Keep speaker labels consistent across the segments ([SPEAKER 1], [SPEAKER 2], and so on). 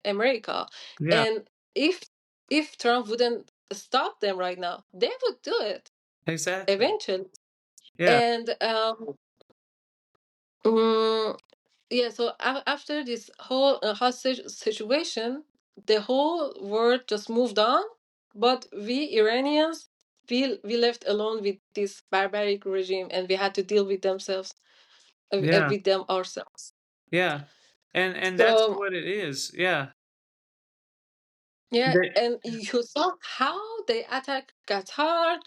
[SPEAKER 1] America.
[SPEAKER 2] Yeah.
[SPEAKER 1] And if Trump wouldn't stop them right now, they would do it
[SPEAKER 2] Exactly.
[SPEAKER 1] eventually.
[SPEAKER 2] Yeah.
[SPEAKER 1] And mm, yeah, so after this whole hostage situation, the whole world just moved on, but we Iranians, we left alone with this barbaric regime, and we had to deal with themselves,
[SPEAKER 2] Yeah.
[SPEAKER 1] with them ourselves.
[SPEAKER 2] Yeah. And that's
[SPEAKER 1] So
[SPEAKER 2] what it is. Yeah.
[SPEAKER 1] yeah,
[SPEAKER 2] They
[SPEAKER 1] and you saw how they attack Qatar,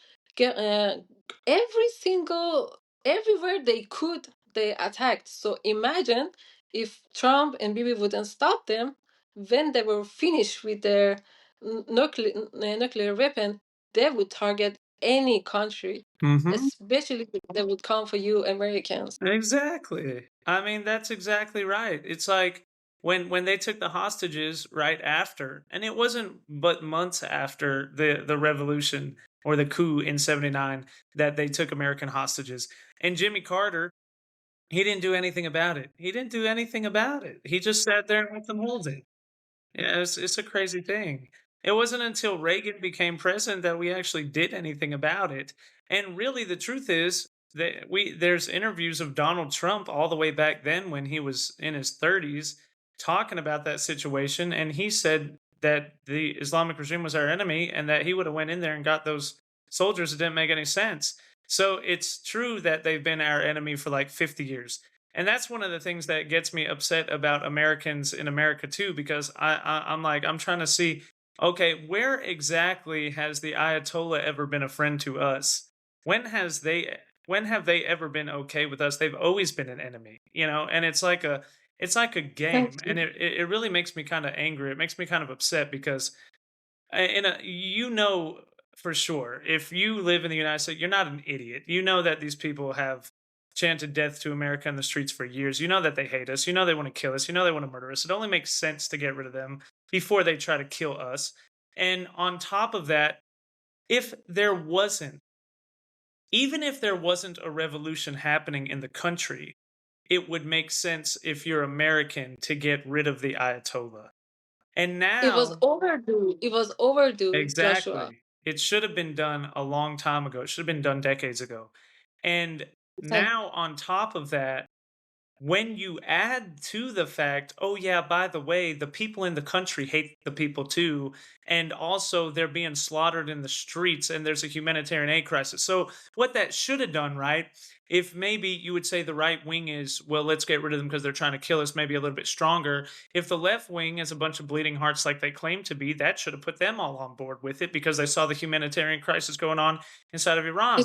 [SPEAKER 1] every single, everywhere they could, they attacked. So imagine if Trump and Bibi wouldn't stop them when they were finished with their nuclear weapon, they would target any country,
[SPEAKER 2] Mhm.
[SPEAKER 1] especially if they would come for you Americans.
[SPEAKER 2] Exactly. I mean, that's exactly right. It's like when they took the hostages right after, and it wasn't but months after the revolution or the coup in 79 that they took American hostages. And Jimmy Carter, he didn't do anything about it. He didn't do anything about it. He just sat there and let them hold it. Yeah, it's a crazy thing. It wasn't until Reagan became president that we actually did anything about it. And really, the truth is that there's interviews of Donald Trump all the way back then when he was in his 30s talking about that situation, and he said that the Islamic regime was our enemy and that he would have went in there and got those soldiers. It didn't make any sense. So it's true that they've been our enemy for like 50 years. And that's one of the things that gets me upset about Americans in America too, because I'm like, I'm trying to see, okay, where exactly has the Ayatollah ever been a friend to us? When has they when have they ever been okay with us? They've always been an enemy, and it's like a game, and it really makes me kind of angry. It makes me kind of upset because for sure, if you live in the United States, you're not an idiot. You know that these people have chanted death to America in the streets for years. You know that they hate us. You know they want to kill us. You know they want to murder us. It only makes sense to get rid of them before they try to kill us. And on top of that, if there wasn't, even if there wasn't a revolution happening in the country, it would make sense if you're American to get rid of the Ayatollah. And
[SPEAKER 1] It was
[SPEAKER 2] now,
[SPEAKER 1] overdue. It was overdue, Joshua.
[SPEAKER 2] exactly. It should have been done a long time ago. It should have been done decades ago. And
[SPEAKER 1] It's like,
[SPEAKER 2] now, on top of that, when you add to the fact, oh, yeah, by the way, the people in the country hate the people too. And also, they're being slaughtered in the streets, and there's a humanitarian aid crisis. So, what that should have done, right? If maybe you would say the right wing is, well, let's get rid of them because they're trying to kill us, maybe a little bit stronger. If the left wing is a bunch of bleeding hearts like they claim to be, that should have put them all on board with it because they saw the humanitarian crisis going on inside of Iran.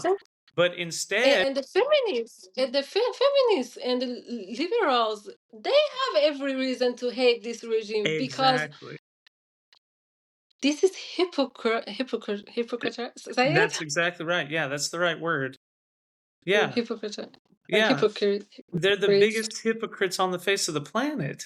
[SPEAKER 2] But instead,
[SPEAKER 1] and the feminists and the feminists and the liberals, they have every reason to hate this regime because
[SPEAKER 2] exactly.
[SPEAKER 1] this is hypocrite, say it,
[SPEAKER 2] That's exactly right. Yeah, that's the right word. Yeah,
[SPEAKER 1] hypocrite,
[SPEAKER 2] yeah. They're the
[SPEAKER 1] hypocrites.
[SPEAKER 2] biggest hypocrites on the face of the planet.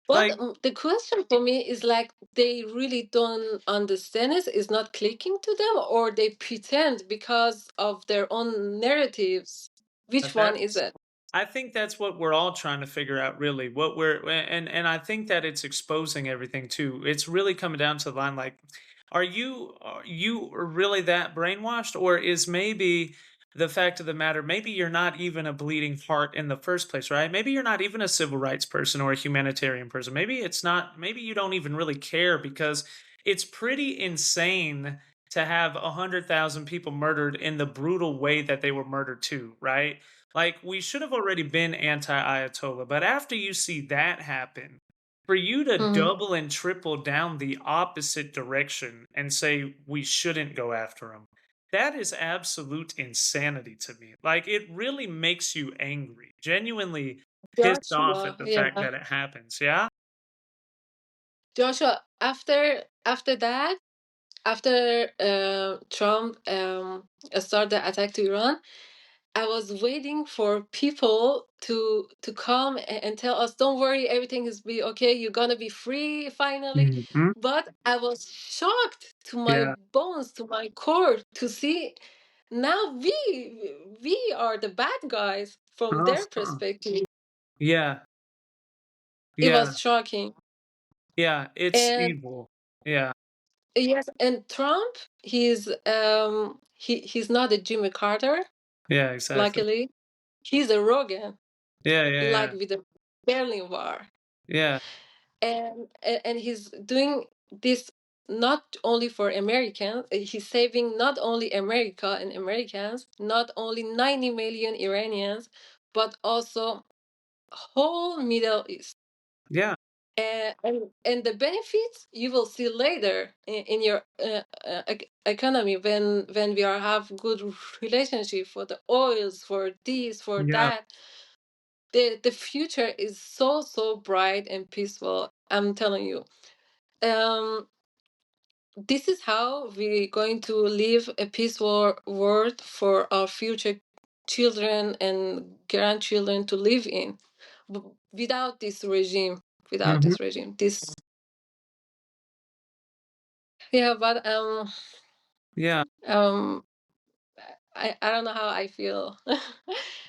[SPEAKER 1] But
[SPEAKER 2] Like,
[SPEAKER 1] the question for me is like they really don't understand it, it's not clicking to them, or they pretend because of their own narratives. Which one is
[SPEAKER 2] that's
[SPEAKER 1] it?
[SPEAKER 2] I think that's what we're all trying to figure out really. What we're and I think that it's exposing everything too. It's really coming down to the line like are you really that brainwashed, or is maybe the fact of the matter, maybe you're not even a bleeding heart in the first place, right? Maybe you're not even a civil rights person or a humanitarian person. Maybe you don't even really care because it's pretty insane to have 100,000 people murdered in the brutal way that they were murdered too, right? Like, we should have already been anti-Ayatollah, but after you see that happen, for you to
[SPEAKER 1] Mhm.
[SPEAKER 2] double and triple down the opposite direction and say we shouldn't go after him, that is absolute insanity to me. Like, it really makes you angry, genuinely pissed off at
[SPEAKER 1] Joshua,
[SPEAKER 2] the fact
[SPEAKER 1] yeah.
[SPEAKER 2] that it happens. Yeah.
[SPEAKER 1] Joshua, after that, after Trump started the attack to Iran, I was waiting for people to come and tell us, "Don't worry, everything is be okay. You're gonna be free finally."
[SPEAKER 2] Mhm.
[SPEAKER 1] But I was shocked to my
[SPEAKER 2] Yeah.
[SPEAKER 1] bones, to my core, to see now we are the bad guys from their
[SPEAKER 2] Uh-huh.
[SPEAKER 1] perspective.
[SPEAKER 2] Yeah.
[SPEAKER 1] It
[SPEAKER 2] Yeah.
[SPEAKER 1] was shocking.
[SPEAKER 2] Yeah, it's
[SPEAKER 1] And
[SPEAKER 2] evil. Yeah.
[SPEAKER 1] yes, and Trump, he's not a Jimmy Carter,
[SPEAKER 2] Yeah, exactly.
[SPEAKER 1] luckily. He's a Rogan,
[SPEAKER 2] Yeah, yeah,
[SPEAKER 1] like
[SPEAKER 2] yeah.
[SPEAKER 1] with the Berlin Wall.
[SPEAKER 2] Yeah.
[SPEAKER 1] And he's doing this not only for Americans, he's saving not only America and Americans, not only 90 million Iranians, but also whole Middle East.
[SPEAKER 2] Yeah.
[SPEAKER 1] And the benefits you will see later in your economy when we are have good relationship for the oils, for this, for
[SPEAKER 2] Yeah.
[SPEAKER 1] that. The future is so so bright and peaceful, I'm telling you. um this is how we're going to live a peaceful world for our future children and grandchildren to live in, without this regime, without
[SPEAKER 2] Mhm.
[SPEAKER 1] this regime, this. Yeah, but
[SPEAKER 2] Yeah.
[SPEAKER 1] um I don't know how I feel.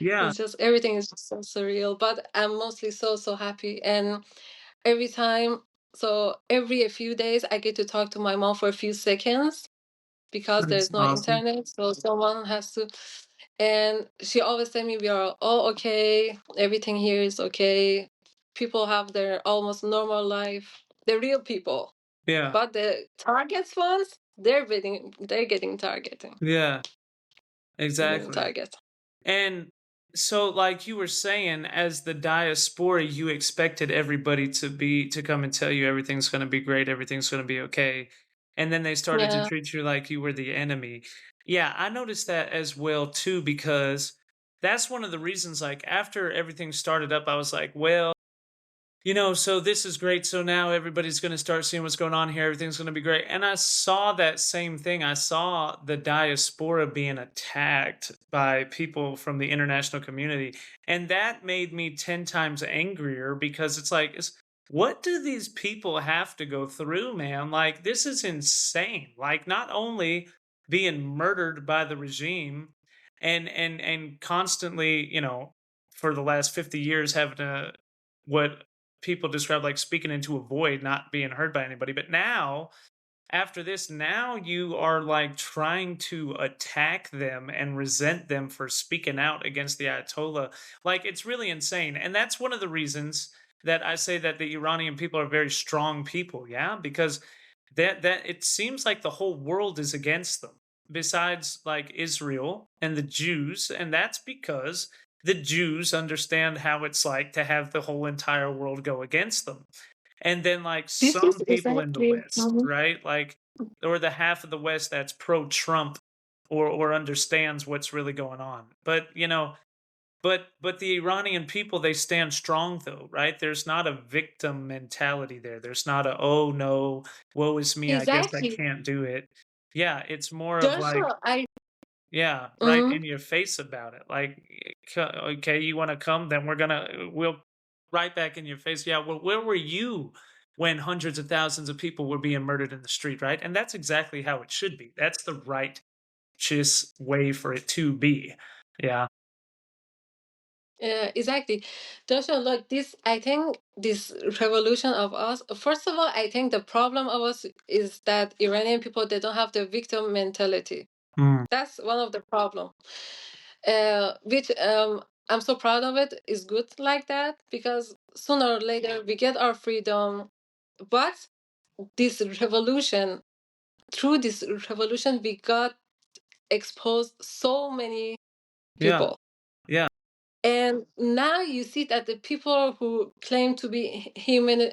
[SPEAKER 2] Yeah.
[SPEAKER 1] It's just everything is just so surreal, but I'm mostly so so happy. And every time, so every a few days I get to talk to my mom for a few seconds, because
[SPEAKER 2] That's
[SPEAKER 1] there's no
[SPEAKER 2] awesome.
[SPEAKER 1] internet, so someone has to. And she always tell me we are all okay, everything here is okay, people have their almost normal life, the real people.
[SPEAKER 2] Yeah.
[SPEAKER 1] But the targets ones, they're getting targeted,
[SPEAKER 2] Yeah.
[SPEAKER 1] getting
[SPEAKER 2] Exactly.
[SPEAKER 1] target.
[SPEAKER 2] And so, like you were saying, as the diaspora, you expected everybody to come and tell you everything's going to be great, everything's going to be okay, and then they started to
[SPEAKER 1] Yeah.
[SPEAKER 2] treat you like you were the enemy. Yeah, I noticed that as well too, because that's one of the reasons. Like after everything started up, I was like, well, so this is great. So now everybody's going to start seeing what's going on here. Everything's going to be great. And I saw that same thing. I saw the diaspora being attacked by people from the international community. And that made me 10 times angrier, because it's like, what do these people have to go through, man? Like, this is insane. Like, not only being murdered by the regime and constantly, for the last 50 years having to what people describe like speaking into a void, not being heard by anybody. But now, after this, now you are like trying to attack them and resent them for speaking out against the Ayatollah. Like, it's really insane. And that's one of the reasons that I say that the Iranian people are very strong people. Yeah. Because that it seems like the whole world is against them, besides like Israel and the Jews. And that's because the Jews understand how it's like to have the whole entire world go against them. And then like
[SPEAKER 1] This is
[SPEAKER 2] some people in the
[SPEAKER 1] exactly.
[SPEAKER 2] West, right? Like, or the half of the West that's pro Trump, or understands what's really going on. But but the Iranian people, they stand strong though, right? There's not a victim mentality there. There's not a, oh no, woe is me, I guess I
[SPEAKER 1] Exactly.
[SPEAKER 2] can't do it. Yeah, it's more of like,
[SPEAKER 1] Joshua, I.
[SPEAKER 2] yeah, right
[SPEAKER 1] Mhm.
[SPEAKER 2] in your face about it. Like, okay, you want to come? Then we'll right back in your face. Yeah, well, where were you when hundreds of thousands of people were being murdered in the street, right? And that's exactly how it should be. That's the righteous way for it to be. Yeah.
[SPEAKER 1] Exactly. Joshua, look, this, I think this revolution of us, first of all, I think the problem of us is that Iranian people, they don't have the victim mentality.
[SPEAKER 2] Mm.
[SPEAKER 1] That's one of the problem. Which I'm so proud of it. Is good like that, because sooner or later we get our freedom. But this revolution, through this revolution, we got exposed so many
[SPEAKER 2] Yeah.
[SPEAKER 1] people.
[SPEAKER 2] Yeah.
[SPEAKER 1] And now you see that the people who claim to be human,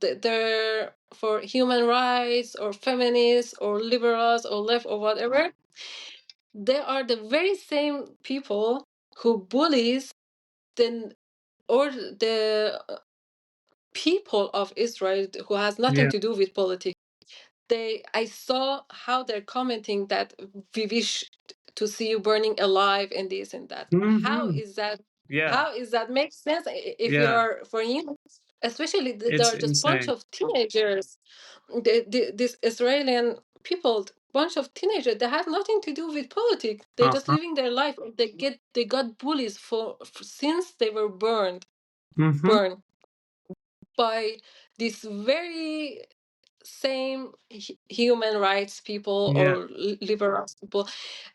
[SPEAKER 1] they're for human rights or feminists or liberals or left or whatever, they are the very same people who bullies the, or the people of Israel, who has nothing
[SPEAKER 2] Yeah.
[SPEAKER 1] to do with politics. I saw how they're commenting that we wish to see you burning alive and this and that. How
[SPEAKER 2] Mhm.
[SPEAKER 1] is that?
[SPEAKER 2] Yeah.
[SPEAKER 1] How is that make sense if you
[SPEAKER 2] Yeah.
[SPEAKER 1] are for him? Especially there
[SPEAKER 2] It's
[SPEAKER 1] are just bunch
[SPEAKER 2] insane.
[SPEAKER 1] of teenagers. This Israeli people, bunch of teenagers. They have nothing to do with politics. They're just
[SPEAKER 2] Uh-huh.
[SPEAKER 1] living their life. They got bullies for since they were
[SPEAKER 2] Mhm.
[SPEAKER 1] burned. by these very same human rights people
[SPEAKER 2] Yeah.
[SPEAKER 1] or liberal rights people.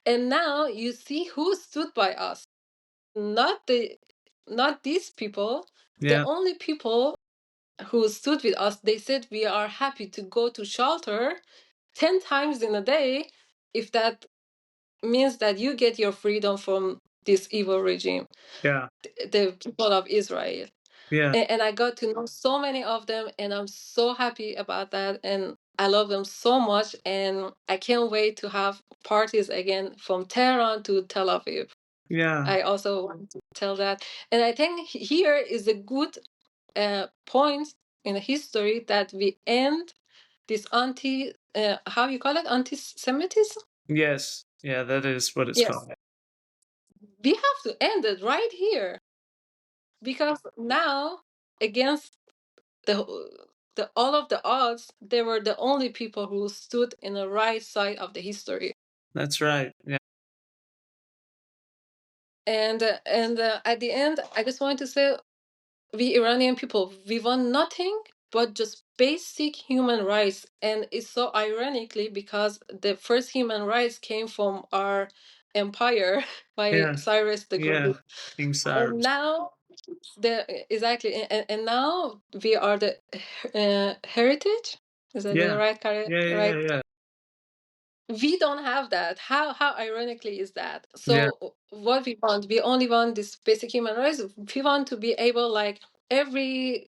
[SPEAKER 1] And now you see who stood by us. Not the not these people. The
[SPEAKER 2] Yeah.
[SPEAKER 1] only people who stood with us, they said we are happy to go to shelter 10 times in a day if that means that you get your freedom from this evil regime,
[SPEAKER 2] Yeah.
[SPEAKER 1] the people of Israel.
[SPEAKER 2] Yeah.
[SPEAKER 1] And I got to know so many of them, and I'm so happy about that. And I love them so much, and I can't wait to have parties again from Tehran to Tel Aviv.
[SPEAKER 2] Yeah.
[SPEAKER 1] I also want to tell that. And I think here is a good point in history that we end this how you call it, anti-Semitism.
[SPEAKER 2] Yes. Yeah, that is what it's
[SPEAKER 1] Yes,
[SPEAKER 2] called.
[SPEAKER 1] we have to end it right here because now, against the all of the odds, they were the only people who stood in the right side of the history.
[SPEAKER 2] That's right. Yeah.
[SPEAKER 1] And at the end, I just want to say, we Iranian people, we want nothing but just basic human rights. And it's so ironically because the first human rights came from our empire by
[SPEAKER 2] Yeah.
[SPEAKER 1] Cyrus the Great.
[SPEAKER 2] Yeah. King
[SPEAKER 1] And
[SPEAKER 2] Cyrus.
[SPEAKER 1] now exactly, and now we are the heritage. Is that the
[SPEAKER 2] Yeah.
[SPEAKER 1] right correct
[SPEAKER 2] Yeah. Yeah.
[SPEAKER 1] right?
[SPEAKER 2] Yeah. Yeah.
[SPEAKER 1] We don't have that. How ironically is that?
[SPEAKER 2] Yeah.
[SPEAKER 1] So what we want, we only want this basic human rights. We want to be able, like every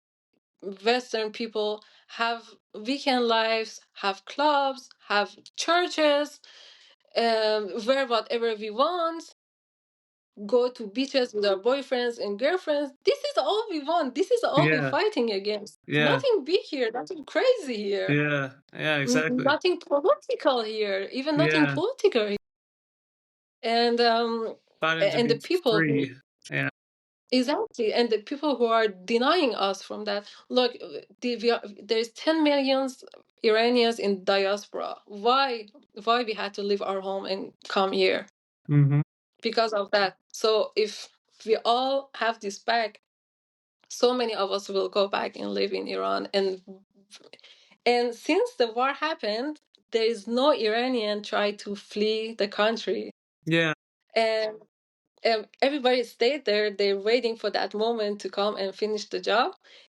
[SPEAKER 1] Western people, have weekend lives, have clubs, have churches, wear whatever we want, go to beaches with our boyfriends and girlfriends. This is all we want. This is all we're
[SPEAKER 2] Yeah.
[SPEAKER 1] fighting against.
[SPEAKER 2] Yeah.
[SPEAKER 1] Nothing big here, nothing crazy here,
[SPEAKER 2] Yeah. Yeah. Exactly.
[SPEAKER 1] nothing political here, even nothing
[SPEAKER 2] Yeah.
[SPEAKER 1] political here. And
[SPEAKER 2] Fighting to
[SPEAKER 1] and the
[SPEAKER 2] be
[SPEAKER 1] people who
[SPEAKER 2] free. Yeah.
[SPEAKER 1] exactly, and the people who are denying us from that. Look, there's 10 millions Iranians in diaspora. Why we had to leave our home and come here?
[SPEAKER 2] Hmm.
[SPEAKER 1] Because of that. So if we all have this back, so many of us will go back and live in Iran. And since the war happened, there is no Iranian try to flee the country.
[SPEAKER 2] Yeah.
[SPEAKER 1] And everybody stayed there. They're waiting for that moment to come and finish the job.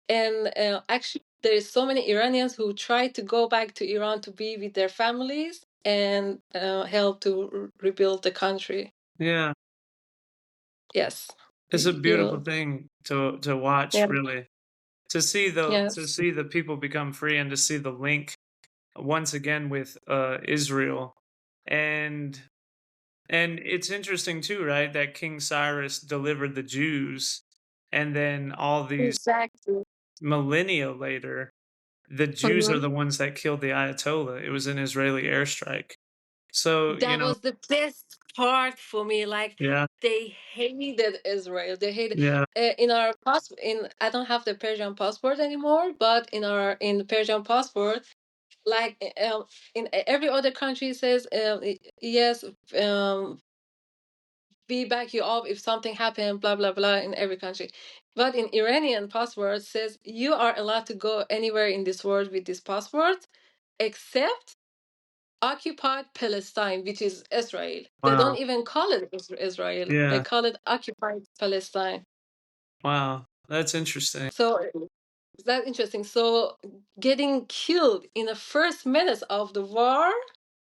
[SPEAKER 1] And actually, there's so many Iranians who try to go back to Iran to be with their families and help to rebuild the country.
[SPEAKER 2] Yeah.
[SPEAKER 1] Yes,
[SPEAKER 2] It's a beautiful
[SPEAKER 1] you.
[SPEAKER 2] thing to watch,
[SPEAKER 1] Yeah.
[SPEAKER 2] really. To
[SPEAKER 1] Yes.
[SPEAKER 2] see the people become free and to see the link once again with Israel. And it's interesting too, right? That King Cyrus delivered the Jews, and then all these
[SPEAKER 1] Exactly.
[SPEAKER 2] millennia later, the Jews are
[SPEAKER 1] Mhm.
[SPEAKER 2] the ones that killed the Ayatollah. It was an Israeli airstrike. So,
[SPEAKER 1] That was the best part for me. Like,
[SPEAKER 2] yeah,
[SPEAKER 1] they hated Israel. They hated
[SPEAKER 2] yeah,
[SPEAKER 1] in our passport. In I don't have the Persian passport anymore, but in the Persian passport, like in every other country, it says yes, we back you up if something happened. Blah blah blah. In every country, but in Iranian passport, it says you are allowed to go anywhere in this world with this passport, except occupied Palestine, which is Israel. They don't
[SPEAKER 2] wow,
[SPEAKER 1] even call it Israel. They
[SPEAKER 2] yeah,
[SPEAKER 1] call it occupied Palestine.
[SPEAKER 2] wow, that's interesting.
[SPEAKER 1] So is that interesting? So getting killed in the first minutes of the war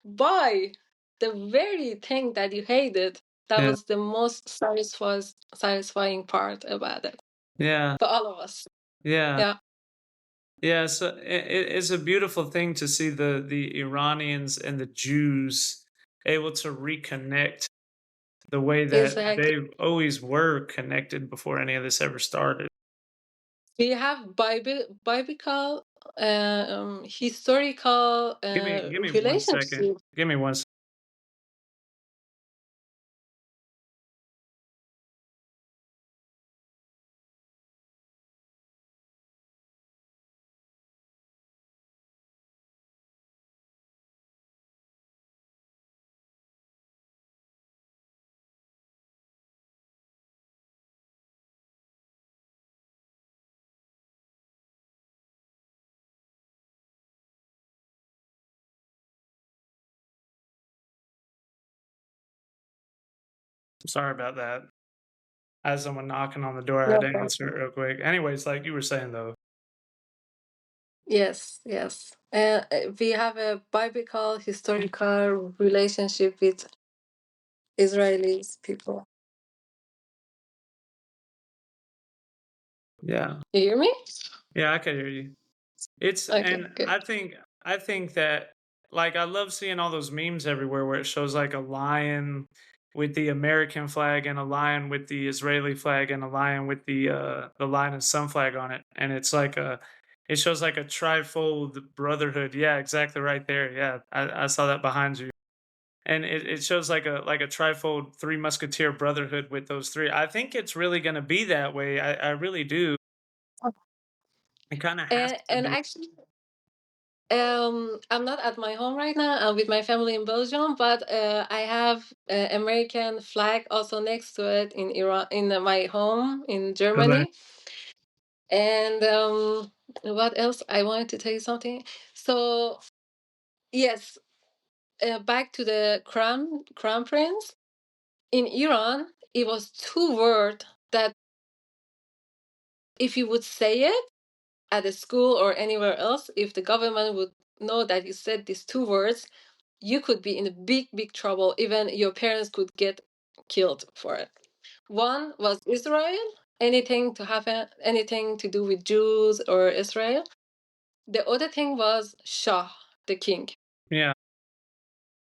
[SPEAKER 1] by the very thing that you hated, that
[SPEAKER 2] Yeah,
[SPEAKER 1] was the most satisfying part about it
[SPEAKER 2] yeah,
[SPEAKER 1] for all of us.
[SPEAKER 2] yeah,
[SPEAKER 1] Yeah,
[SPEAKER 2] yeah. So it's a beautiful thing to see the Iranians and the Jews able to reconnect the way that
[SPEAKER 1] exactly.
[SPEAKER 2] they always were connected before any of this ever started.
[SPEAKER 1] We have biblical, historical
[SPEAKER 2] Give me one second.
[SPEAKER 1] relationship.
[SPEAKER 2] Give me one Sorry about that. I had someone knocking on the door, I had
[SPEAKER 1] No
[SPEAKER 2] to answer
[SPEAKER 1] problem.
[SPEAKER 2] it real quick. Anyways, like you were saying though.
[SPEAKER 1] Yes, yes. We have a biblical historical relationship with Israelis people.
[SPEAKER 2] Yeah.
[SPEAKER 1] You hear me?
[SPEAKER 2] Yeah, I can hear you. It's
[SPEAKER 1] Okay,
[SPEAKER 2] and
[SPEAKER 1] good.
[SPEAKER 2] I think that like I love seeing all those memes everywhere where it shows like a lion with the American flag and a lion with the Israeli flag and a lion with the lion and sun flag on it. And it's like a it shows like a trifold brotherhood. Yeah, exactly right there. Yeah. I saw that behind you. And it shows like a trifold three musketeer brotherhood with those three. I think it's really gonna be that way. I really do. It kind of has to
[SPEAKER 1] And
[SPEAKER 2] be.
[SPEAKER 1] actually, I'm not at my home right now. I'm with my family in Belgium, but I have American flag also next to it in Iran, in my home in Germany. And what else? I wanted to tell you something. So yes, back to the crown prince in Iran. It was two words that if you would say it at a school or anywhere else, if the government would know that you said these two words, you could be in a big, big trouble. Even your parents could get killed for it. One was Israel, anything to happen, anything to do with Jews or Israel. The other thing was Shah, the king,
[SPEAKER 2] Yeah.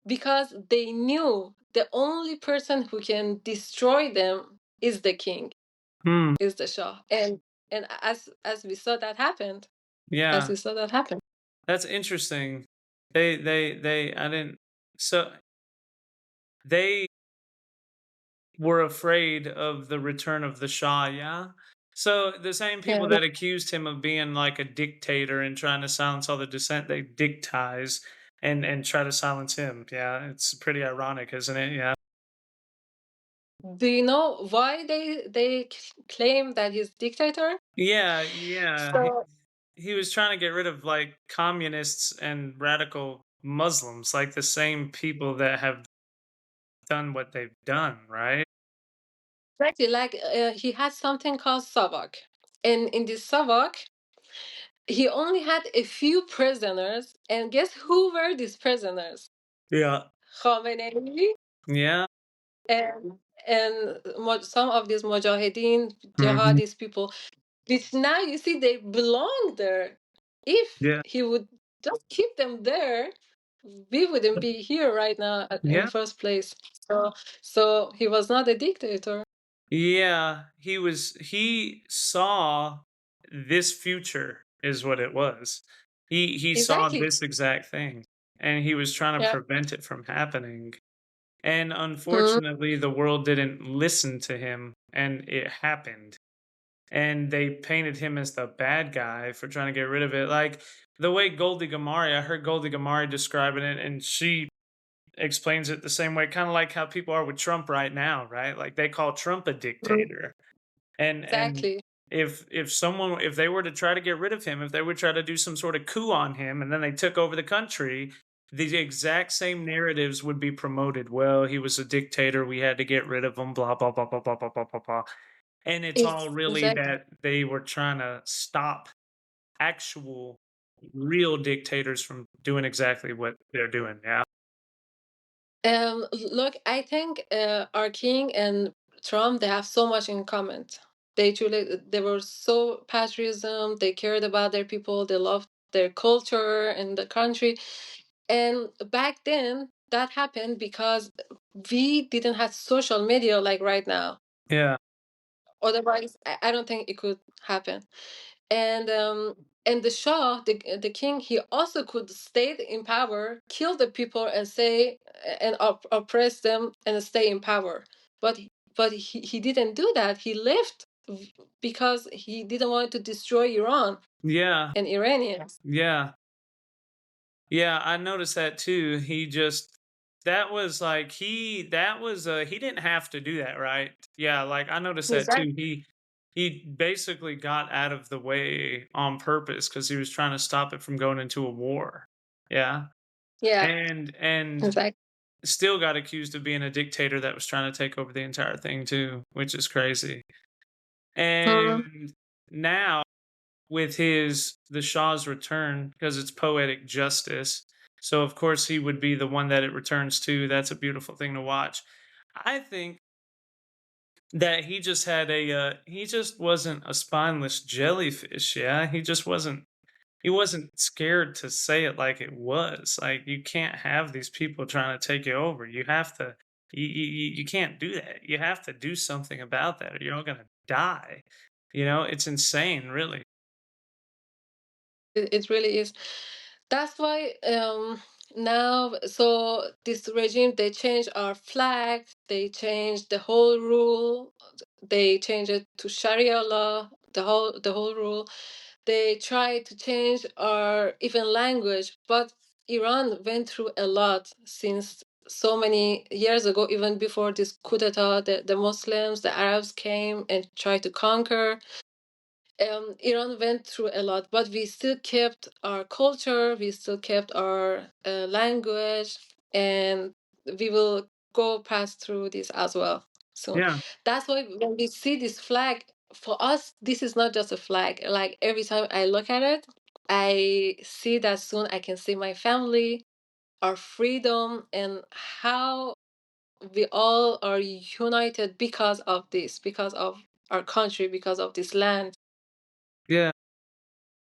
[SPEAKER 1] because they knew the only person who can destroy them is the king,
[SPEAKER 2] Hmm.
[SPEAKER 1] is the Shah. And as we saw that happened, as
[SPEAKER 2] Yeah.
[SPEAKER 1] we saw that happen.
[SPEAKER 2] That's interesting. They I didn't so they were afraid of the return of the Shah, yeah? So the same
[SPEAKER 1] Yeah.
[SPEAKER 2] people that accused him of being like a dictator and trying to silence all the dissent, they dictize and try to silence him. Yeah, it's pretty ironic, isn't it? Yeah.
[SPEAKER 1] Do you know why they claim that he's dictator?
[SPEAKER 2] Yeah, yeah. He,
[SPEAKER 1] So
[SPEAKER 2] he was trying to get rid of like communists and radical Muslims, like the same people that have done what they've done, right?
[SPEAKER 1] exactly, like he had something called Savak, and in this Savak, he only had a few prisoners, and guess who were these prisoners?
[SPEAKER 2] Yeah.
[SPEAKER 1] Khamenei
[SPEAKER 2] Yeah.
[SPEAKER 1] and some of these mujahideen,
[SPEAKER 2] Mhm.
[SPEAKER 1] jihadist people, which now you see they belong there. If
[SPEAKER 2] Yeah.
[SPEAKER 1] he would just keep them there, we wouldn't be here right now in
[SPEAKER 2] Yeah.
[SPEAKER 1] first place. So he was not a dictator.
[SPEAKER 2] Yeah, he saw this future is what it was. He saw
[SPEAKER 1] Exactly.
[SPEAKER 2] this exact thing, and he was trying to
[SPEAKER 1] Yeah.
[SPEAKER 2] prevent it from happening. And
[SPEAKER 1] Mm,
[SPEAKER 2] unfortunately, the world didn't listen to him, and it happened. And they painted him as the bad guy for trying to get rid of it. Like the way Goldie Gamari, I heard Goldie Gamari describing it, and she explains it the same way, kind of like how people are with Trump right now, right? Like they call Trump a
[SPEAKER 1] mm,
[SPEAKER 2] dictator. And
[SPEAKER 1] exactly.
[SPEAKER 2] if someone if they were to try to get rid of him, if they would try to do some sort of coup on him and then they took over the country, the exact same narratives would be promoted. Well, he was a dictator, we had to get rid of him, blah blah blah blah blah blah blah blah blah. And it's all really
[SPEAKER 1] Exactly.
[SPEAKER 2] that they were trying to stop actual real dictators from doing exactly what they're doing. Yeah.
[SPEAKER 1] Look, I think our king and Trump, they have so much in common. They were so patriotism. They cared about their people. They loved their culture and the country. And back then, that happened because we didn't have social media like right now.
[SPEAKER 2] Yeah.
[SPEAKER 1] Otherwise, I don't think it could happen. And the Shah, the king, he also could stay in power, kill the people, and say and oppress them and stay in power. But he didn't do that. He left because he didn't want to destroy Iran
[SPEAKER 2] Yeah.
[SPEAKER 1] and Iranians.
[SPEAKER 2] Yeah. Yeah, I noticed that too. He just that was like that was he didn't have to do that, right? Yeah, like I noticed that
[SPEAKER 1] Exactly.
[SPEAKER 2] too. He basically got out of the way on purpose because he was trying to stop it from going into a war. Yeah.
[SPEAKER 1] Yeah.
[SPEAKER 2] And
[SPEAKER 1] Exactly.
[SPEAKER 2] still got accused of being a dictator that was trying to take over the entire thing too, which is crazy.
[SPEAKER 1] Mm.
[SPEAKER 2] And now with his the Shah's return, because it's poetic justice, so of course he would be the one that it returns to. That's a beautiful thing to watch. I think that he just wasn't a spineless jellyfish, yeah? He wasn't scared to say it like it was. Like, you can't have these people trying to take you over. You have to you can't do that. You have to do something about that or you're all gonna die. You know, it's insane, really.
[SPEAKER 1] It really is. That's why now, so this regime, they change our flag, they change the whole rule, they change it to Sharia law, the whole rule. They try to change our even language, but Iran went through a lot since so many years ago, even before this coup d'etat. The Muslims, the Arabs came and tried to conquer. Iran went through a lot, but we still kept our culture, we still kept our language, and we will go past through this as well soon.
[SPEAKER 2] Yeah.
[SPEAKER 1] That's why when we see this flag, for us, this is not just a flag. Like every time I look at it, I see that soon I can see my family, our freedom, and how we all are united because of this, because of our country, because of this land.
[SPEAKER 2] Yeah.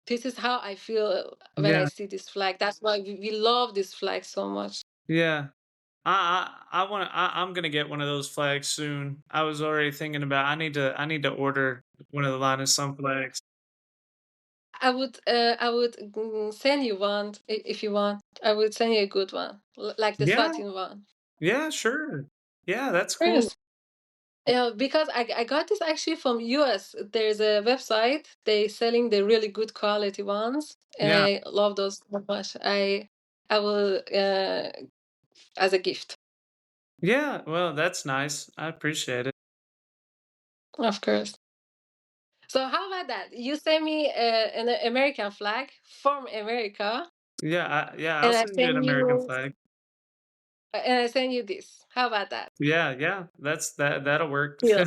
[SPEAKER 1] This is how I feel when I
[SPEAKER 2] Yeah.
[SPEAKER 1] see this flag. That's why we love this flag so much.
[SPEAKER 2] Yeah. I'm gonna get one of those flags soon. I was already thinking about I need to order one of the Line of Sun flags.
[SPEAKER 1] I would send you one if you want. I would send you a good one, like the
[SPEAKER 2] Yeah,
[SPEAKER 1] satin one.
[SPEAKER 2] yeah, sure. Yeah, that's cool.
[SPEAKER 1] Yes. Because I got this actually from US. There's a website they selling the really good quality ones, and
[SPEAKER 2] Yeah.
[SPEAKER 1] I love those so much. I will as a gift,
[SPEAKER 2] Yeah, well, that's nice. I appreciate it.
[SPEAKER 1] of course. So how about that? You send me an American flag from America,
[SPEAKER 2] Yeah, I'll
[SPEAKER 1] and I
[SPEAKER 2] send you an
[SPEAKER 1] send
[SPEAKER 2] American
[SPEAKER 1] you
[SPEAKER 2] flag.
[SPEAKER 1] this. How about that?
[SPEAKER 2] Yeah, that'll work.
[SPEAKER 1] Deal.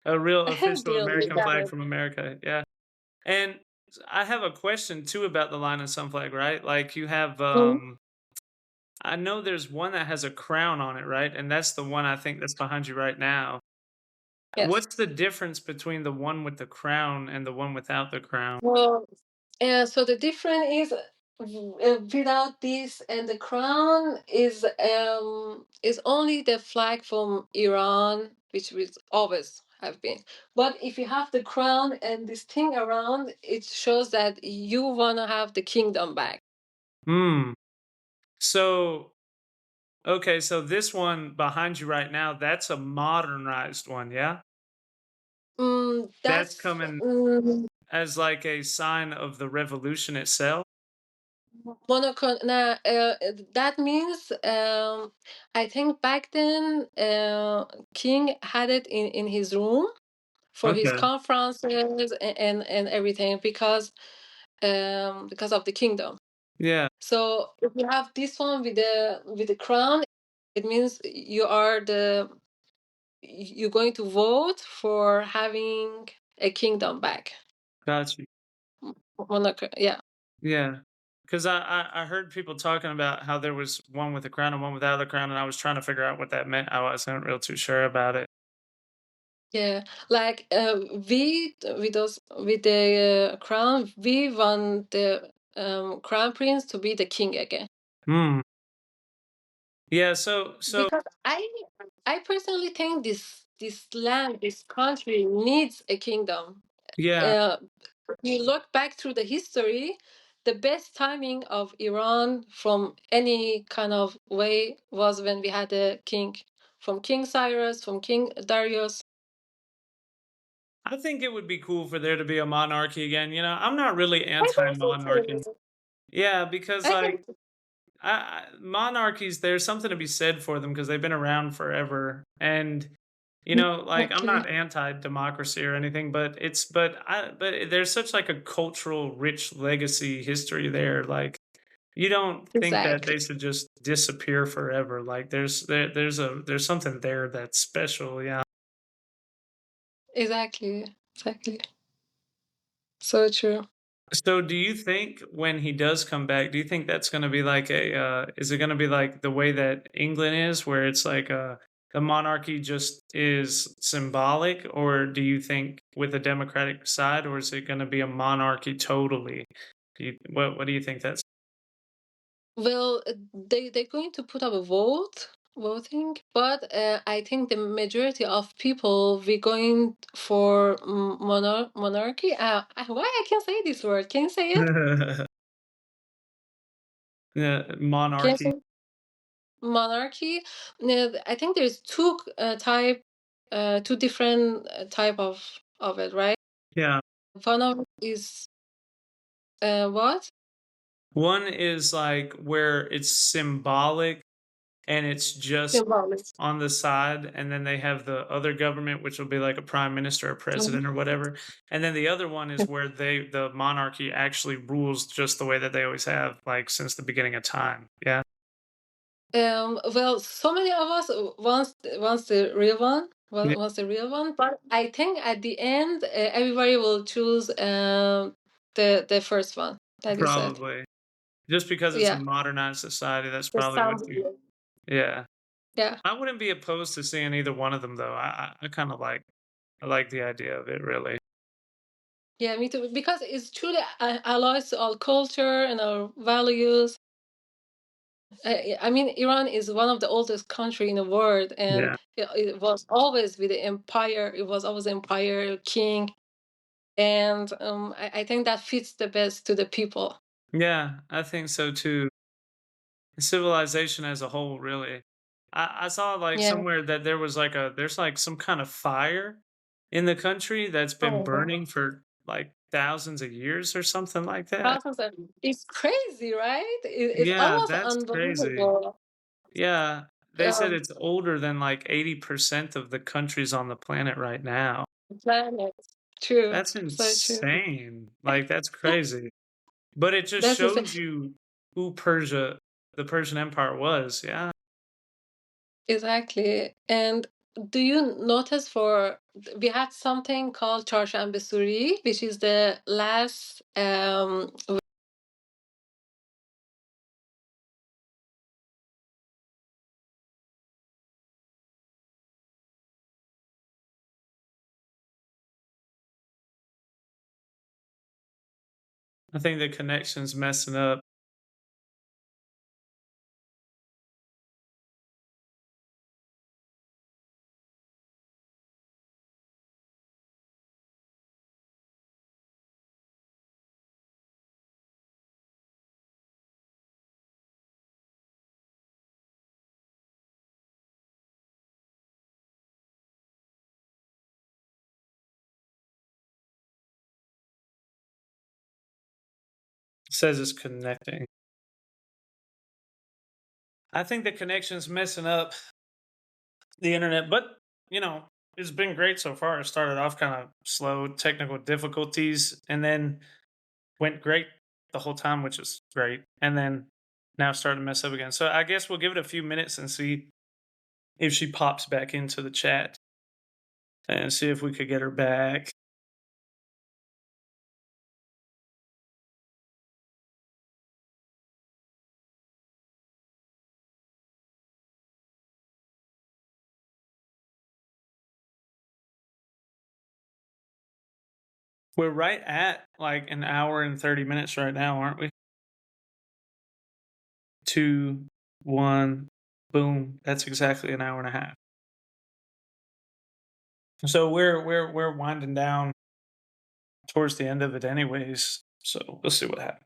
[SPEAKER 2] A real official
[SPEAKER 1] Deal. You
[SPEAKER 2] American
[SPEAKER 1] got
[SPEAKER 2] flag
[SPEAKER 1] it.
[SPEAKER 2] from America, yeah. And I have a question too about the Line of Sun flag, right? Like you have,
[SPEAKER 1] Mhm.
[SPEAKER 2] I know there's one that has a crown on it, right? And that's the one I think that's behind you right now.
[SPEAKER 1] Yes.
[SPEAKER 2] What's the difference between the one with the crown and the one without the crown?
[SPEAKER 1] Well, so the difference is without this, and the crown is only the flag from Iran, which will always have been. But if you have the crown and this thing around, it shows that you wanna have the kingdom back.
[SPEAKER 2] Hmm. So, okay, so this one behind you right now, that's a modernized one, yeah? That's
[SPEAKER 1] That's
[SPEAKER 2] coming as like a sign of the revolution itself?
[SPEAKER 1] monochrome. Nah, that means I think back then King had it in his room for his
[SPEAKER 2] Okay.
[SPEAKER 1] conferences and everything because of the kingdom.
[SPEAKER 2] Yeah,
[SPEAKER 1] So if you have this one with the crown, it means you're going to vote for having a kingdom back.
[SPEAKER 2] got you.
[SPEAKER 1] Yeah.
[SPEAKER 2] Yeah. 'Cause I heard people talking about how there was one with a crown and one without a crown, and I was trying to figure out what that meant. I wasn't real too sure about it.
[SPEAKER 1] Yeah, like we with the crown, we want the crown prince to be the king again.
[SPEAKER 2] Hmm. Yeah,
[SPEAKER 1] Because I personally think this land, this country needs a kingdom.
[SPEAKER 2] yeah,
[SPEAKER 1] Uh, you look back through the history, the best timing of Iran from any kind of way was when we had a king, from King Cyrus, from King Darius.
[SPEAKER 2] I think it would be cool for there to be a monarchy again, you know? I'm not really
[SPEAKER 1] I think so
[SPEAKER 2] anti-monarchy.
[SPEAKER 1] too.
[SPEAKER 2] Yeah, because,
[SPEAKER 1] I think
[SPEAKER 2] like, monarchies, there's something to be said for them because 'cause they've been around forever, and, you know, like, I'm
[SPEAKER 1] exactly.
[SPEAKER 2] not anti-democracy or anything, but but there's such, like, a cultural rich legacy history there, like You don't think that
[SPEAKER 1] Exactly.
[SPEAKER 2] they should just disappear forever, like, there's something there that's special, yeah.
[SPEAKER 1] Exactly. Exactly. So true.
[SPEAKER 2] So do you think when he does come back, do you think that's gonna be like is it gonna be like the way that England is, where it's like, the monarchy just is symbolic, or do you think with the democratic side, or is it gonna be a monarchy totally? What do you think that's
[SPEAKER 1] Well, they're going to put up a voting, but I think the majority of people we going for monarchy. Why I can't say this word? Can you say it?
[SPEAKER 2] Yeah,
[SPEAKER 1] Can you
[SPEAKER 2] monarchy.
[SPEAKER 1] say monarchy? I think there's two different type of it, right?
[SPEAKER 2] Yeah.
[SPEAKER 1] One of it is what?
[SPEAKER 2] One is like where it's symbolic and it's just
[SPEAKER 1] Symbolic.
[SPEAKER 2] on the side, and then they have the other government, which will be like a prime minister or president or whatever. And then the other one is where the monarchy actually rules just the way that they always have, like since the beginning of time. Yeah.
[SPEAKER 1] Well, so many of us wants the real one,
[SPEAKER 2] Yeah,
[SPEAKER 1] wants the real one, but I think at the end, everybody will choose the first one that you said.
[SPEAKER 2] probably. Just because it's a
[SPEAKER 1] Yeah,
[SPEAKER 2] modernized society, that's
[SPEAKER 1] the
[SPEAKER 2] probably what
[SPEAKER 1] sound.
[SPEAKER 2] you yeah.
[SPEAKER 1] Yeah,
[SPEAKER 2] I wouldn't be opposed to seeing either one of them though. I kind of I like the idea of it really.
[SPEAKER 1] yeah, me too. Because it's truly allies to our culture and our values. I mean, Iran is one of the oldest country in the world, and
[SPEAKER 2] Yeah.
[SPEAKER 1] it was always with the empire. It was always empire king, and I think that fits the best to the people.
[SPEAKER 2] Yeah, I think so too. Civilization as a whole, really. I saw like
[SPEAKER 1] Yeah.
[SPEAKER 2] somewhere that there's like some kind of fire in the country that's been
[SPEAKER 1] Oh, wow.
[SPEAKER 2] burning for like thousands of years or something like that.
[SPEAKER 1] Thousands of it's crazy, right? It's
[SPEAKER 2] Yeah,
[SPEAKER 1] almost
[SPEAKER 2] that's crazy.
[SPEAKER 1] unbelievable.
[SPEAKER 2] Yeah, they said
[SPEAKER 1] Um,
[SPEAKER 2] it's older than like 80% of the countries on the planet right now.
[SPEAKER 1] planet. True.
[SPEAKER 2] That's
[SPEAKER 1] So true.
[SPEAKER 2] insane. Like that's crazy. But it just
[SPEAKER 1] That's the
[SPEAKER 2] shows you who the Persian Empire was. Yeah.
[SPEAKER 1] exactly. And do you notice for we had something called Çarşamba Suri, which is the last
[SPEAKER 2] I think the connection's messing up. Says it's connecting. I think the connection's messing up the internet, but you know, it's been great so far. It started off kind of slow, technical difficulties, and then went great the whole time, which is great. And then now it's starting to mess up again. So I guess we'll give it a few minutes and see if she pops back into the chat and see if we could get her back. We're right at like an hour and 30 minutes right now, aren't we? Two, one, boom. That's exactly an hour and a half. So we're winding down towards the end of it anyways. So we'll see what happens.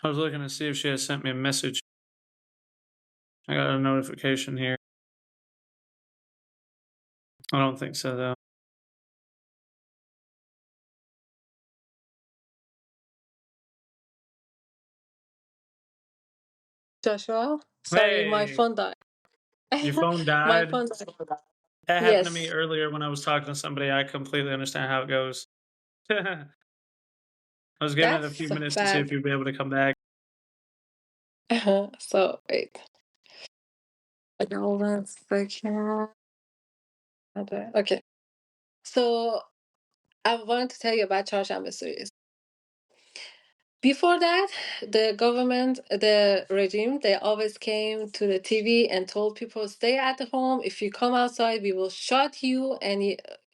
[SPEAKER 2] I was looking to see if she had sent me a message. I got a notification here. I don't think so though.
[SPEAKER 1] Joshua, sorry, my
[SPEAKER 2] Hey,
[SPEAKER 1] phone died.
[SPEAKER 2] your phone
[SPEAKER 1] My
[SPEAKER 2] died.
[SPEAKER 1] phone died.
[SPEAKER 2] That happened to me
[SPEAKER 1] Yes,
[SPEAKER 2] earlier when I was talking to somebody. I completely understand how it goes. I was giving it a
[SPEAKER 1] that's
[SPEAKER 2] few
[SPEAKER 1] so
[SPEAKER 2] minutes to see if
[SPEAKER 1] bad.
[SPEAKER 2] you'd be able to come back.
[SPEAKER 1] So wait, hold on a second. Okay, so I want to tell you about Charshamba series. Before that, the government, the regime, they always came to the TV and told people, stay at home. If you come outside, we will shot you and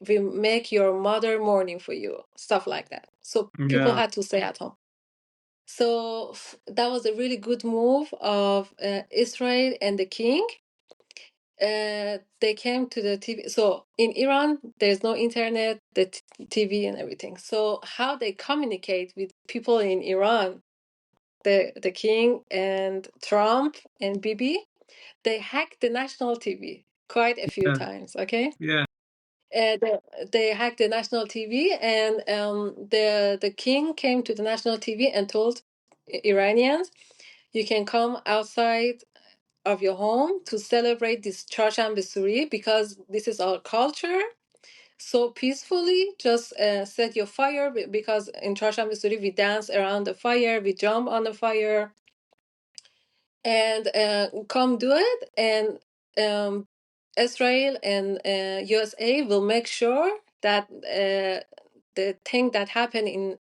[SPEAKER 1] we make your mother mourning for you. Stuff like that. So people
[SPEAKER 2] Yeah,
[SPEAKER 1] had to stay at home. So that was a really good move of Israel and the king. They came to the TV. So in Iran, there's no internet, the TV and everything. So how they communicate with people in Iran, the king and Trump and Bibi, they hacked the national TV quite a few
[SPEAKER 2] yeah,
[SPEAKER 1] times. Okay,
[SPEAKER 2] yeah,
[SPEAKER 1] they hacked the national TV, and the king came to the national TV and told Iranians, you can come outside of your home to celebrate this Chasham Suri because this is our culture. So peacefully, just set your fire because in Chasham Suri we dance around the fire, we jump on the fire, and come do it. And Israel and USA will make sure that the thing that happened in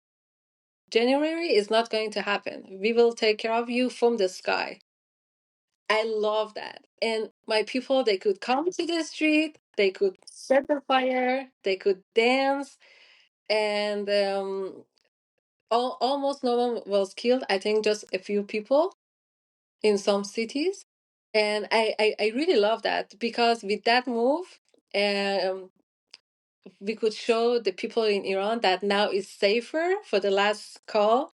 [SPEAKER 1] January is not going to happen. We will take care of you from the sky. I love that. And my people, they could come to the street, they could set the fire, they could dance, and almost no one was killed. I think just a few people in some cities. And I really love that because with that move, um, we could show the people in Iran that now is safer for the last call.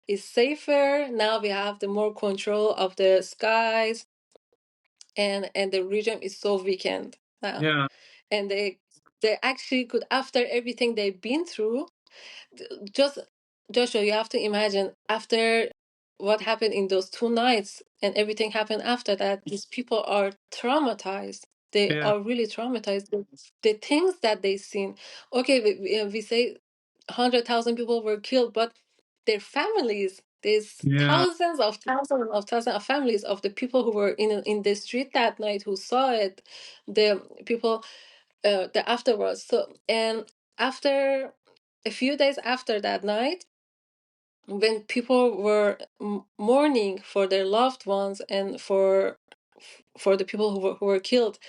[SPEAKER 1] Is safer. Now we have the more control of the skies, and the region is so weakened now.
[SPEAKER 2] yeah,
[SPEAKER 1] And they actually could, after everything they've been through, just Joshua, you have to imagine after what happened in those 2 nights and everything happened after that, these people are traumatized. They
[SPEAKER 2] yeah,
[SPEAKER 1] are really traumatized. The things that they've seen. Okay, we say 100,000 people were killed, but their families, there's
[SPEAKER 2] yeah,
[SPEAKER 1] thousands of families of the people who were in the street that night who saw it, the people the afterwards. So and after a few days after that night, when people were mourning for their loved ones and for the people who were killed,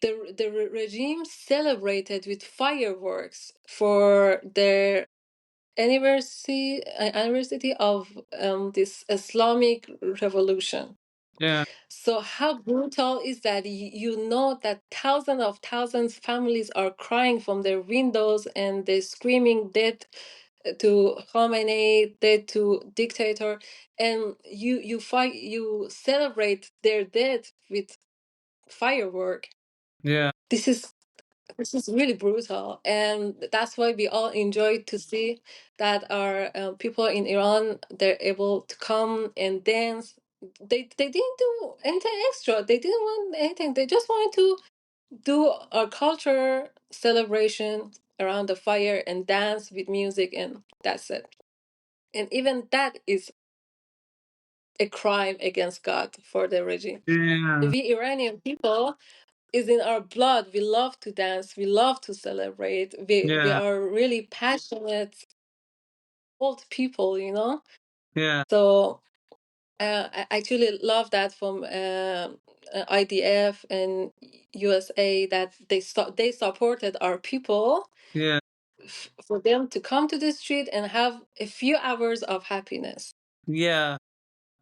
[SPEAKER 1] the regime celebrated with fireworks for their anniversary of this Islamic revolution.
[SPEAKER 2] yeah,
[SPEAKER 1] So how brutal is that? You know that thousands families are crying from their windows and they're screaming death to Khamenei, death to dictator, and you celebrate their death with firework.
[SPEAKER 2] yeah,
[SPEAKER 1] This is really brutal, and that's why we all enjoy to see that our people in Iran, they're able to come and dance. They didn't do anything extra. They didn't want anything. They just wanted to do our culture celebration around the fire and dance with music, and that's it. And even that is a crime against God for the regime.
[SPEAKER 2] yeah,
[SPEAKER 1] We Iranian people, is in our blood. We love to dance. We love to celebrate. We
[SPEAKER 2] yeah,
[SPEAKER 1] are really passionate old people,
[SPEAKER 2] yeah,
[SPEAKER 1] So I actually love that from IDF and USA that they supported our people
[SPEAKER 2] yeah,
[SPEAKER 1] for them to come to the street and have a few hours of happiness.
[SPEAKER 2] yeah.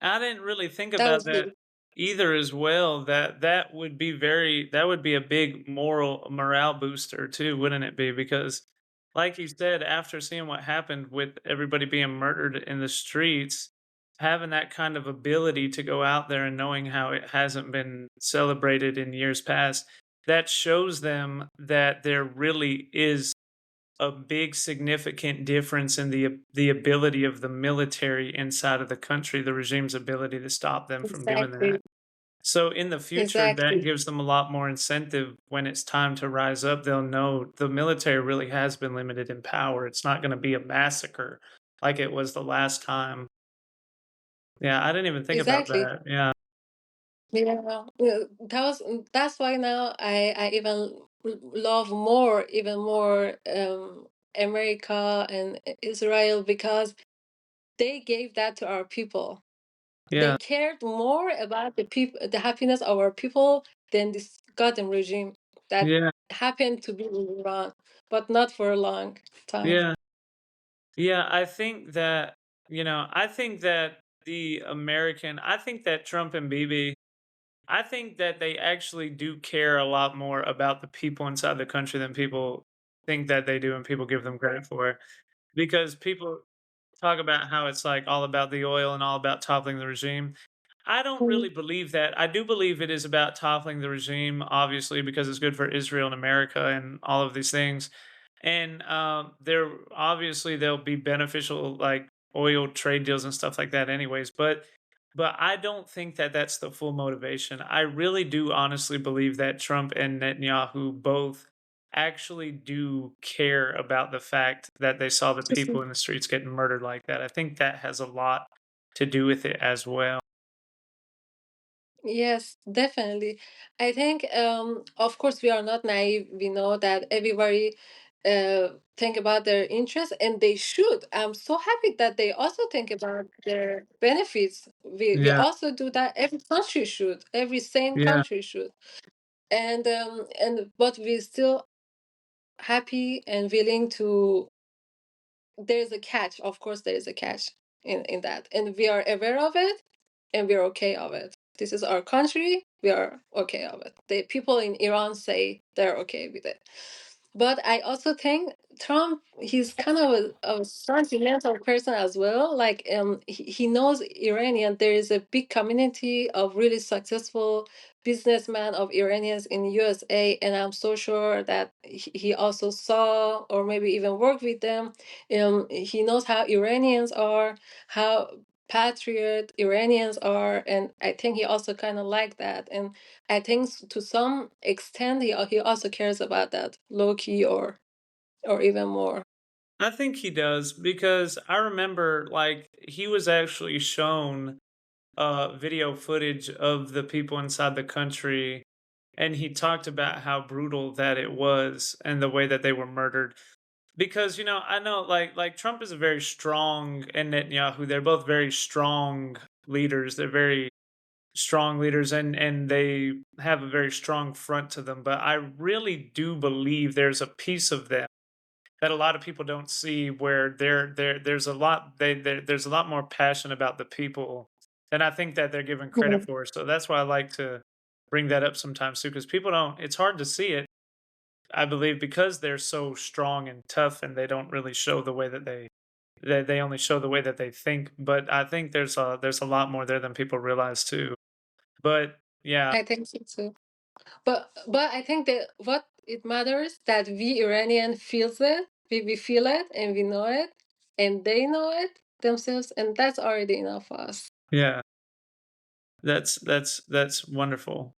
[SPEAKER 2] I didn't really think
[SPEAKER 1] That
[SPEAKER 2] about
[SPEAKER 1] was
[SPEAKER 2] that
[SPEAKER 1] good.
[SPEAKER 2] either as well. That would be a big morale booster too, wouldn't it be? Because like you said, after seeing what happened with everybody being murdered in the streets, having that kind of ability to go out there and knowing how it hasn't been celebrated in years past, that shows them that there really is a big significant difference in the ability of the military inside of the country, the regime's ability to stop them from doing that.
[SPEAKER 1] Exactly.
[SPEAKER 2] So in the future, that
[SPEAKER 1] Exactly.
[SPEAKER 2] gives them a lot more incentive when it's time to rise up. They'll know the military really has been limited in power. It's not going to be a massacre like it was the last time. Yeah, I didn't even think about
[SPEAKER 1] Exactly.
[SPEAKER 2] that. Yeah.
[SPEAKER 1] Yeah, that's why now I even love more, even more, America and Israel, because they gave that to our people. They
[SPEAKER 2] Yeah.
[SPEAKER 1] cared more about the happiness of our people than this goddamn regime that
[SPEAKER 2] Yeah.
[SPEAKER 1] happened to be in Iran, but not for a long time.
[SPEAKER 2] Yeah. Yeah, I think that, I think that I think that Trump and Bibi, I think that they actually do care a lot more about the people inside the country than people think that they do and people give them credit for. Because people talk about how it's like all about the oil and all about toppling the regime. I don't
[SPEAKER 1] Mm.
[SPEAKER 2] really believe that. I do believe it is about toppling the regime, obviously, because it's good for Israel and America and all of these things. And there obviously there'll be beneficial like oil trade deals and stuff like that, anyways. But I don't think that that's the full motivation. I really do honestly believe that Trump and Netanyahu both actually do care about the fact that they saw the people in the streets getting murdered like that. I think that has a lot to do with it as well.
[SPEAKER 1] Yes, definitely. I think, of course, we are not naive. We know that everybody think about their interests, and they should. I'm so happy that they also think about their benefits. We
[SPEAKER 2] Yeah,
[SPEAKER 1] also do that. Every country should. Every sane
[SPEAKER 2] yeah.
[SPEAKER 1] country should. And but we're still happy and willing to. There's a catch. Of course, there is a catch in that, and we are aware of it, and we're okay of it. This is our country. We are okay of it. The people in Iran say they're okay with it. But I also think Trump, he's kind of a sentimental person as well. Like, he knows Iranian. There is a big community of really successful businessmen of Iranians in USA, and I'm so sure that he also saw or maybe even worked with them. He knows how Iranians are, how patriot Iranians are, and I think he also kind of like that. And I think to some extent he also cares about that, low key or even more.
[SPEAKER 2] I think he does because I remember like he was actually shown video footage of the people inside the country, and he talked about how brutal that it was and the way that they were murdered. Because I know like Trump is a very strong, and Netanyahu, they're both very strong leaders. They're very strong leaders, and they have a very strong front to them. But I really do believe there's a piece of them that a lot of people don't see where there's a lot there's a lot more passion about the people than I think that they're given credit
[SPEAKER 1] Mhm.
[SPEAKER 2] for. So that's why I like to bring that up sometimes too, because people don't. It's hard to see it, I believe, because they're so strong and tough, and they don't really show the way that they only show the way that they think. But I think there's a lot more there than people realize too. But yeah,
[SPEAKER 1] I think so too. But I think that what it matters that we Iranian feels it, we feel it and we know it, and they know it themselves, and that's already enough for us.
[SPEAKER 2] yeah, that's wonderful.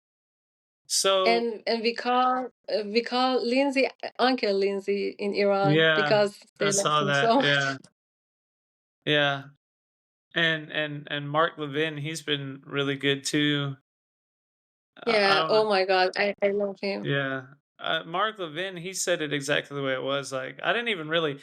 [SPEAKER 2] So
[SPEAKER 1] And we call Lindsay Uncle Lindsay in Iran
[SPEAKER 2] yeah,
[SPEAKER 1] because
[SPEAKER 2] I
[SPEAKER 1] they love
[SPEAKER 2] saw
[SPEAKER 1] him
[SPEAKER 2] that.
[SPEAKER 1] so much.
[SPEAKER 2] Yeah, yeah. And Mark Levin, he's been really good too. I
[SPEAKER 1] Yeah.
[SPEAKER 2] don't know.
[SPEAKER 1] Oh my God, I love him.
[SPEAKER 2] Yeah. Mark Levin, he said it exactly the way it was. Like I didn't even really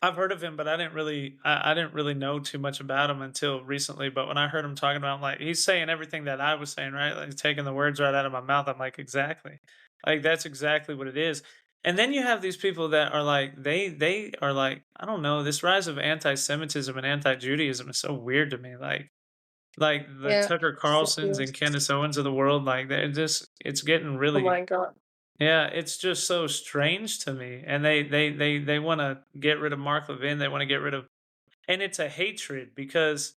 [SPEAKER 2] I've heard of him, but I didn't really know too much about him until recently. But when I heard him talking about him, like he's saying everything that I was saying, right? Like he's taking the words right out of my mouth. I'm like, exactly. Like that's exactly what it is. And then you have these people that are like they are like, I don't know, this rise of anti-Semitism and anti-Judaism is so weird to me. Like the
[SPEAKER 1] Yeah.
[SPEAKER 2] Tucker
[SPEAKER 1] So
[SPEAKER 2] Carlsons
[SPEAKER 1] cute.
[SPEAKER 2] and Candace Owens of the world, like they're just it's getting
[SPEAKER 1] Oh
[SPEAKER 2] really
[SPEAKER 1] my God.
[SPEAKER 2] yeah, it's just so strange to me. And they want to get rid of Mark Levin. They want to get rid of and it's a hatred because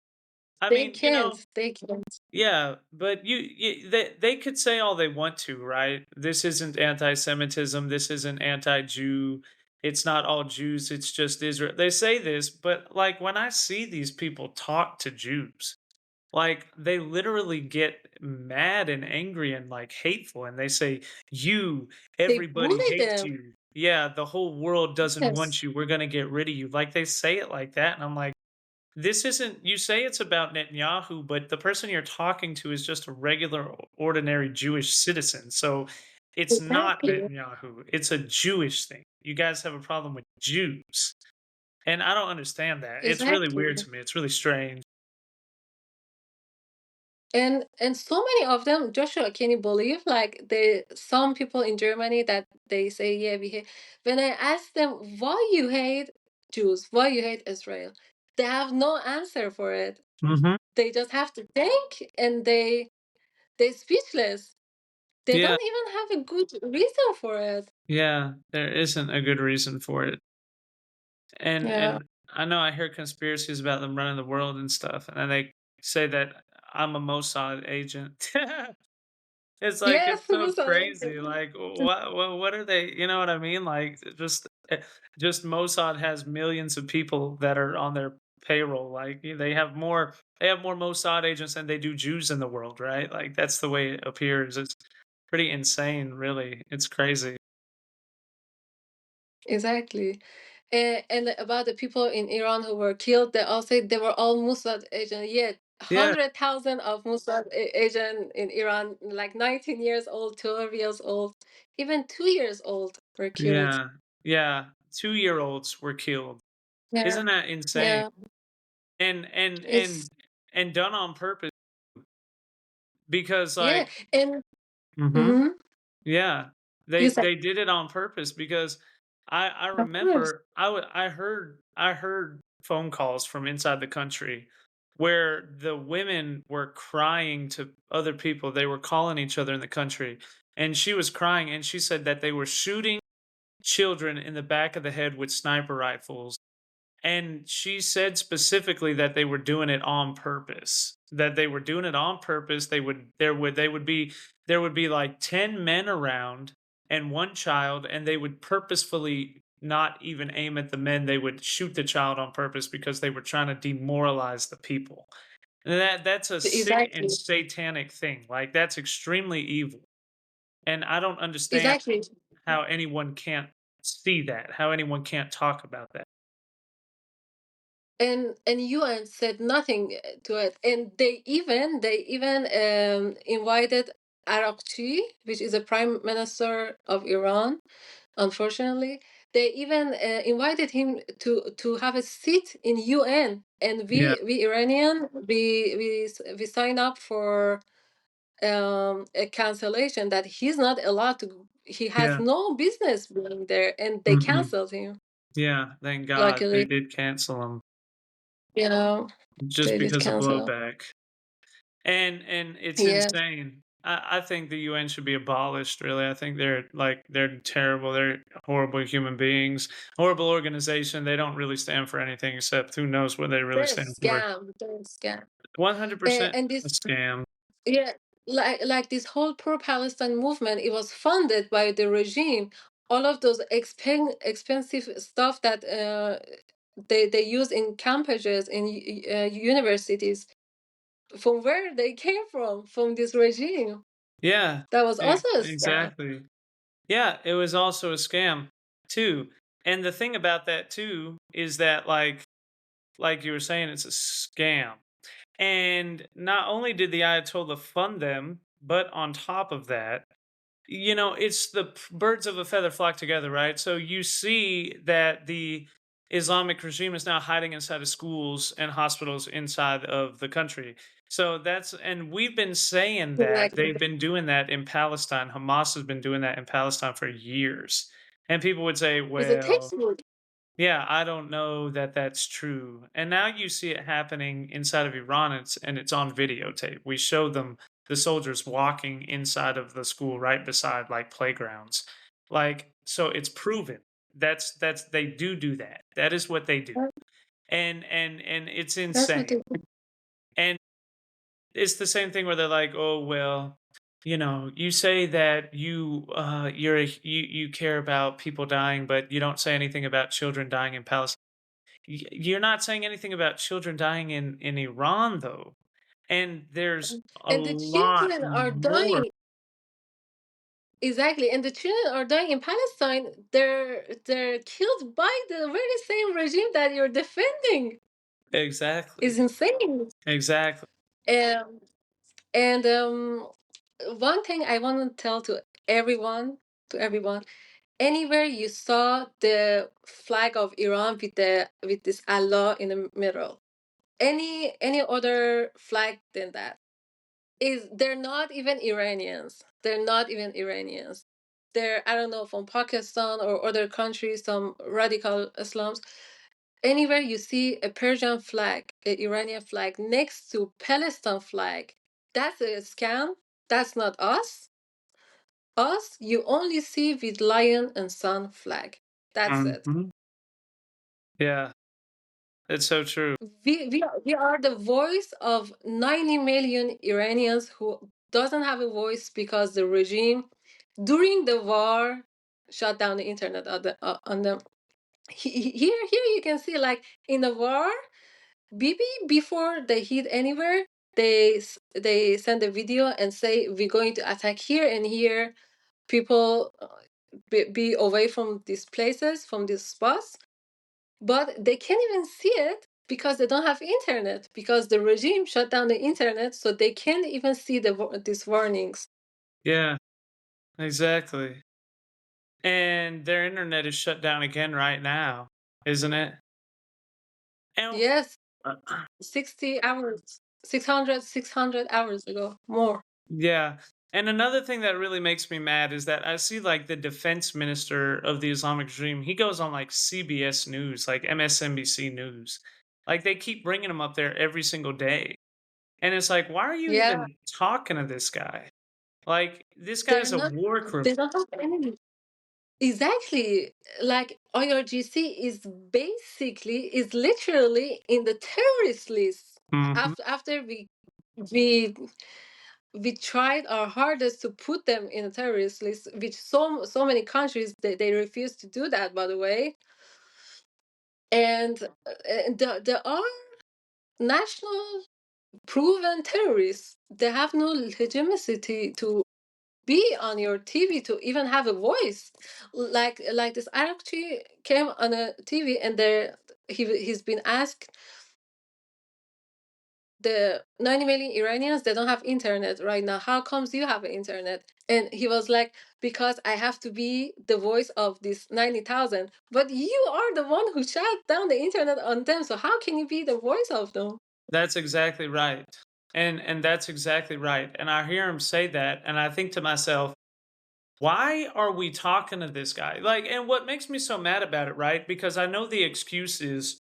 [SPEAKER 2] I
[SPEAKER 1] They
[SPEAKER 2] mean, you know,
[SPEAKER 1] can't. They can't.
[SPEAKER 2] yeah, but they could say all they want to, right? This isn't anti-Semitism. This isn't anti-Jew. It's not all Jews. It's just Israel. They say this, but like when I see these people talk to Jews, like they literally get mad and angry and like hateful, and they say, "You,
[SPEAKER 1] They
[SPEAKER 2] everybody
[SPEAKER 1] bully
[SPEAKER 2] hates
[SPEAKER 1] them.
[SPEAKER 2] you. Yeah, the whole world doesn't
[SPEAKER 1] Yes,
[SPEAKER 2] want you. We're gonna get rid of you." Like they say it like that, and I'm like, this isn't, you say it's about Netanyahu, but the person you're talking to is just a regular, ordinary Jewish citizen. So it's not
[SPEAKER 1] exactly.
[SPEAKER 2] Netanyahu. It's a Jewish thing. You guys have a problem with Jews. And I don't understand that. It's really
[SPEAKER 1] Exactly.
[SPEAKER 2] weird to me. It's really strange.
[SPEAKER 1] And so many of them, Joshua, can you believe, like, the some people in Germany that they say, yeah, we hate, when I ask them why you hate Jews, why you hate Israel, they have no answer for it.
[SPEAKER 2] Hmm.
[SPEAKER 1] They just have to think, and they speechless. They
[SPEAKER 2] Yeah.
[SPEAKER 1] don't even have a good reason for it.
[SPEAKER 2] Yeah. There isn't a good reason for it.
[SPEAKER 1] Yeah.
[SPEAKER 2] And I know I hear conspiracies about them running the world and stuff. And then they say that I'm a Mossad agent. It's like,
[SPEAKER 1] Yes,
[SPEAKER 2] it's so
[SPEAKER 1] Musa.
[SPEAKER 2] crazy, like, what are they, you know what I mean? Like, just Mossad has millions of people that are on their payroll, like, they have more Mossad agents than they do Jews in the world, right? Like, that's the way it appears. It's pretty insane, really. It's crazy.
[SPEAKER 1] Exactly. And about the people in Iran who were killed, they all say they were all Mossad agents. Yet,
[SPEAKER 2] Yeah,
[SPEAKER 1] 100,000 of Mossad agent in Iran, like 19 years old, 12 years old, even 2 years old, were killed.
[SPEAKER 2] yeah, yeah. 2-year-olds were killed.
[SPEAKER 1] Yeah,
[SPEAKER 2] Isn't that insane?
[SPEAKER 1] yeah.
[SPEAKER 2] And and
[SPEAKER 1] It's
[SPEAKER 2] and and done on purpose because,
[SPEAKER 1] yeah,
[SPEAKER 2] like,
[SPEAKER 1] and
[SPEAKER 2] mhm.
[SPEAKER 1] mhm,
[SPEAKER 2] Yeah,
[SPEAKER 1] you said,
[SPEAKER 2] they did it on purpose because I
[SPEAKER 1] of course,
[SPEAKER 2] remember I heard phone calls from inside the country where the women were crying to other people. They were calling each other in the country, and she was crying, and she said that they were shooting children in the back of the head with sniper rifles, and she said specifically that they were doing it on purpose. That they were doing it on purpose. There would be like 10 men around and one child, and they would purposefully not even aim at the men. They would shoot the child on purpose because they were trying to demoralize the people. And that's a sick and
[SPEAKER 1] exactly,
[SPEAKER 2] satanic thing. Like, that's extremely evil. And I don't understand
[SPEAKER 1] exactly.
[SPEAKER 2] how anyone can't see that, how anyone can't talk about that.
[SPEAKER 1] And UN said nothing to it, and they even invited Arakchi, which is a prime minister of Iran. Unfortunately, they even invited him to have a seat in UN, and
[SPEAKER 2] Yeah.
[SPEAKER 1] we Iranian we sign up for a cancellation that he's not allowed to. He has
[SPEAKER 2] Yeah.
[SPEAKER 1] no business being there, and they
[SPEAKER 2] Mhm.
[SPEAKER 1] canceled him.
[SPEAKER 2] Yeah, thank God they
[SPEAKER 1] Luckily,
[SPEAKER 2] did cancel them
[SPEAKER 1] you know,
[SPEAKER 2] just
[SPEAKER 1] they did
[SPEAKER 2] because of
[SPEAKER 1] cancel.
[SPEAKER 2] blowback. And it's
[SPEAKER 1] Yeah.
[SPEAKER 2] insane. I think the UN should be abolished, really. I think they're terrible. They're horrible human beings, horrible organization. They don't really stand for anything except who knows what they really
[SPEAKER 1] They're a
[SPEAKER 2] stand for.
[SPEAKER 1] scam. They're a scam.
[SPEAKER 2] 100%
[SPEAKER 1] And
[SPEAKER 2] a
[SPEAKER 1] this,
[SPEAKER 2] scam.
[SPEAKER 1] yeah, like this whole pro-Palestine movement, it was funded by the regime. All of those expensive stuff that they use in campuses in universities, from where they came from this regime.
[SPEAKER 2] Yeah,
[SPEAKER 1] That was also a scam.
[SPEAKER 2] exactly. Yeah, it was also a scam too. And the thing about that too is that, like you were saying, it's a scam. And not only did the Ayatollah fund them, but on top of that, it's the birds of a feather flock together, right? So you see that the Islamic regime is now hiding inside of schools and hospitals inside of the country. And we've been saying that
[SPEAKER 1] Exactly.
[SPEAKER 2] they've been doing that in Palestine. Hamas has been doing that in Palestine for years. And people would say,
[SPEAKER 1] It's a
[SPEAKER 2] well,
[SPEAKER 1] textbook.
[SPEAKER 2] yeah, I don't know that that's true. And now you see it happening inside of Iran, and it's on videotape. We show them the soldiers walking inside of the school right beside like playgrounds. Like, so it's proven. That's they do that. That is what they do. and it's
[SPEAKER 1] That's what they
[SPEAKER 2] insane.
[SPEAKER 1] do.
[SPEAKER 2] And it's the same thing where they're like, "Oh, well, you say that you care about people dying, but you don't say anything about children dying in Palestine." You're not saying anything about children dying in Iran, though, and there's a
[SPEAKER 1] And the
[SPEAKER 2] lot
[SPEAKER 1] children are
[SPEAKER 2] more.
[SPEAKER 1] dying. Exactly, and the children are dying in Palestine. They're killed by the very same regime that you're defending. Is
[SPEAKER 2] Exactly,
[SPEAKER 1] insane.
[SPEAKER 2] exactly.
[SPEAKER 1] Um, and one thing I want to tell to everyone, anywhere you saw the flag of Iran with this Allah in the middle, any other flag than that, is they're not even Iranians. They're not even Iranians. They're, I don't know, from Pakistan or other countries, some radical Islams. Anywhere you see a Persian flag, an Iranian flag next to Palestine flag, that's a scam. That's not us. Us, you only see with lion and sun flag. That's it.
[SPEAKER 2] Mhm. Yeah, it's so true.
[SPEAKER 1] We are the voice of 90 million Iranians who doesn't have a voice because the regime during the war shut down the internet on them. Here you can see, like, in the war, Bibi, before they hit anywhere, they send a video and say we're going to attack here and here. People be away from these places, from these spots, but they can't even see it because they don't have internet, because the regime shut down the internet, so they can't even see these warnings.
[SPEAKER 2] Yeah, exactly. And their internet is shut down again right now, isn't it? And
[SPEAKER 1] Yes,
[SPEAKER 2] uh,
[SPEAKER 1] 60 hours, 600 hours ago, more.
[SPEAKER 2] yeah. And another thing that really makes me mad is that I see like the defense minister of the Islamic regime, he goes on like CBS News, like MSNBC News. Like they keep bringing him up there every single day. And it's like, why are you
[SPEAKER 1] Yeah,
[SPEAKER 2] even talking to this guy? Like, this
[SPEAKER 1] they're
[SPEAKER 2] guy's a
[SPEAKER 1] not,
[SPEAKER 2] war criminal.
[SPEAKER 1] they don't have any. Exactly. Like IRGC is literally in the terrorist list.
[SPEAKER 2] Mhm.
[SPEAKER 1] After we we tried our hardest to put them in a terrorist list, which so many countries, they refuse to do that, by the way. And there are national proven terrorists. They have no legitimacy to be on your TV, to even have a voice. Like this Arabchi came on a TV, and he's been asked, the 90 million Iranians, they don't have internet right now. How comes you have internet? And he was like, because I have to be the voice of this 90,000. But you are the one who shut down the internet on them. So how can you be the voice of them?
[SPEAKER 2] That's exactly right. And that's exactly right. And I hear him say that, and I think to myself, why are we talking to this guy? Like, and what makes me so mad about it, right? Because I know the excuse is,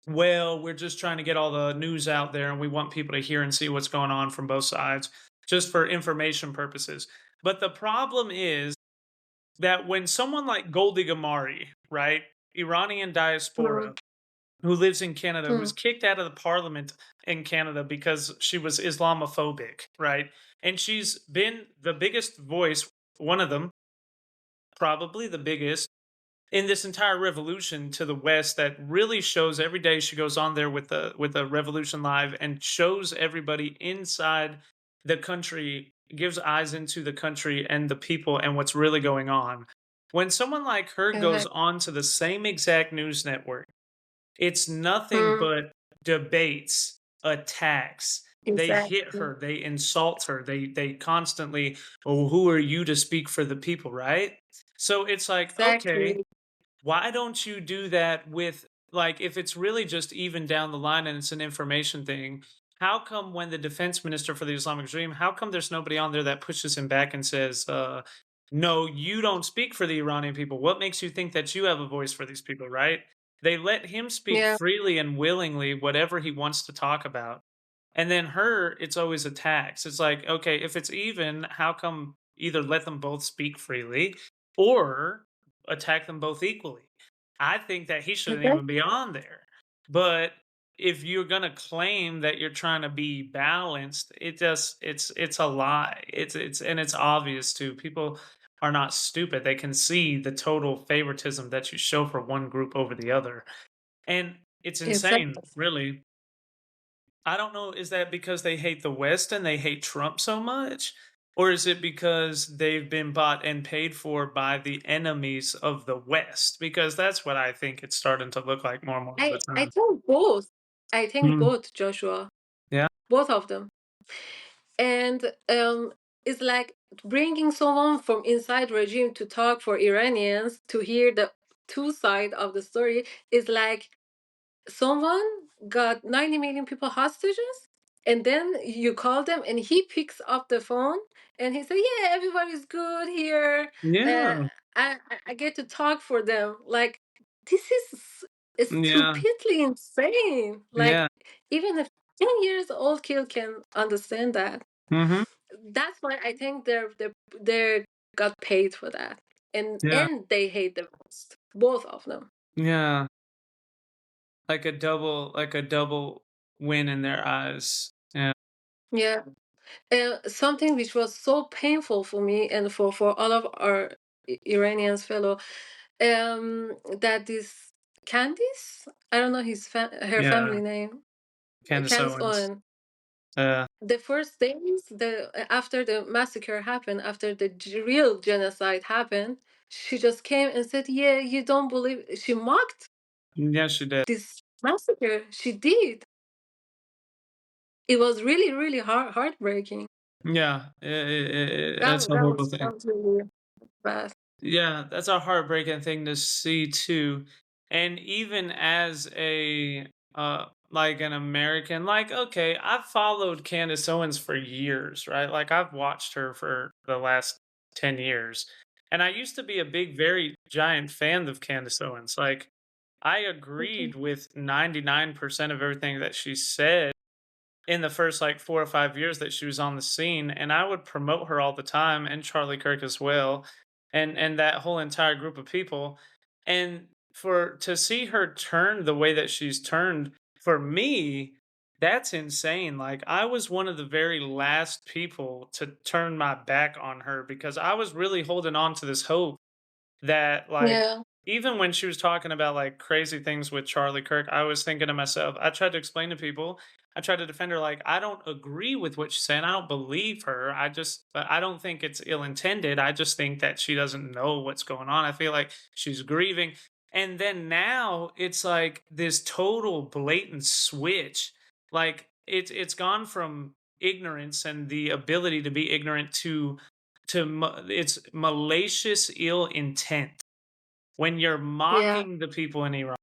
[SPEAKER 2] well, we're just trying to get all the news out there and we want people to hear and see what's going on from both sides, just for information purposes. But the problem is that when someone like Goldie Gamari, right, Iranian
[SPEAKER 1] Mm,
[SPEAKER 2] diaspora, who lives in Canada, who
[SPEAKER 1] mm,
[SPEAKER 2] was kicked out of the parliament in Canada because she was Islamophobic, right? And she's been the biggest voice, one of them, probably the biggest, in this entire revolution to the West, that really shows every day she goes on there with the Revolution Live and shows everybody inside the country, gives eyes into the country and the people and what's really going on. When someone like her goes
[SPEAKER 1] exactly.
[SPEAKER 2] on to the same exact news network, it's nothing
[SPEAKER 1] Mm,
[SPEAKER 2] but debates, attacks. They hit
[SPEAKER 1] exactly.
[SPEAKER 2] her, they insult her, they constantly, "Oh, who are you to speak for the people," right? So it's like, okay,
[SPEAKER 1] Exactly.
[SPEAKER 2] why don't you do that with, like, if it's really just even down the line and it's an information thing, how come when the defense minister for the Islamic regime, how come there's nobody on there that pushes him back and says, no, you don't speak for the Iranian people. What makes you think that you have a voice for these people, right? They let him speak
[SPEAKER 1] Yeah,
[SPEAKER 2] freely and willingly whatever he wants to talk about. And then her, it's always attacks. It's like, okay, if it's even, how come either let them both speak freely or attack them both equally? I think that he shouldn't even
[SPEAKER 1] exactly.
[SPEAKER 2] be on there. But if you're gonna claim that you're trying to be balanced, it's a lie. It's obvious too. People are not stupid. They can see the total favoritism that you show for one group over the other. And it's insane,
[SPEAKER 1] Exactly.
[SPEAKER 2] really. I don't know, is that because they hate the West and they hate Trump so much? Or is it because they've been bought and paid for by the enemies of the West? Because that's what I think it's starting to look like more and more all the
[SPEAKER 1] I
[SPEAKER 2] time.
[SPEAKER 1] think both. I think
[SPEAKER 2] Mm,
[SPEAKER 1] both, Joshua.
[SPEAKER 2] yeah.
[SPEAKER 1] Both of them. And it's like bringing someone from inside regime to talk for Iranians to hear the two side of the story is like someone got 90 million people hostages, and then you call them and he picks up the phone and he said, yeah, everybody's good here. uh,
[SPEAKER 2] Yeah.
[SPEAKER 1] I get to talk for them. Like, this is
[SPEAKER 2] Yeah.
[SPEAKER 1] stupidly insane. Like,
[SPEAKER 2] Yeah.
[SPEAKER 1] even a 10 years old kid can understand that.
[SPEAKER 2] Mhm.
[SPEAKER 1] That's why I think they got paid for that,
[SPEAKER 2] Yeah.
[SPEAKER 1] and they hate the most, both of them.
[SPEAKER 2] Yeah. Like a double win in their eyes. Yeah.
[SPEAKER 1] Yeah. Something which was so painful for me and for all of our Iranians fellow, that this Candice, I don't know her
[SPEAKER 2] Yeah.
[SPEAKER 1] family name,
[SPEAKER 2] Candace
[SPEAKER 1] Candice
[SPEAKER 2] Owens.
[SPEAKER 1] Owen.
[SPEAKER 2] Uh,
[SPEAKER 1] The first days, after the massacre happened, after the real genocide happened, she just came and said, "Yeah, you don't believe." She mocked
[SPEAKER 2] yeah, she did.
[SPEAKER 1] this massacre. She did. It was really, really heartbreaking.
[SPEAKER 2] Yeah. It's a horrible thing.
[SPEAKER 1] That was really bad.
[SPEAKER 2] Yeah, that's a heartbreaking thing to see too. And even as a like an American, like okay, I've followed Candace Owens for years, right? Like I've watched her for the last 10 years. And I used to be a big, very giant fan of Candace Owens. Like I
[SPEAKER 1] Mhm.
[SPEAKER 2] agreed with 99% of everything that she said in the first like 4 or 5 years that she was on the scene, and I would promote her all the time, and Charlie Kirk as well, and that whole entire group of people, and for to see her turn the way that she's turned, for me, that's insane. Like, I was one of the very last people to turn my back on her because I was really holding on to this hope that, like,
[SPEAKER 1] Yeah,
[SPEAKER 2] even when she was talking about, like, crazy things with Charlie Kirk, I was thinking to myself, I tried to explain to people, I tried to defend her, like, I don't agree with what she's saying, I don't believe her, I don't think it's ill-intended, I just think that she doesn't know what's going on, I feel like she's grieving, and then now, it's like this total blatant switch, like, it's gone from ignorance and the ability to be ignorant to it's malicious ill intent when you're
[SPEAKER 1] yeah.
[SPEAKER 2] mocking the people in Iran.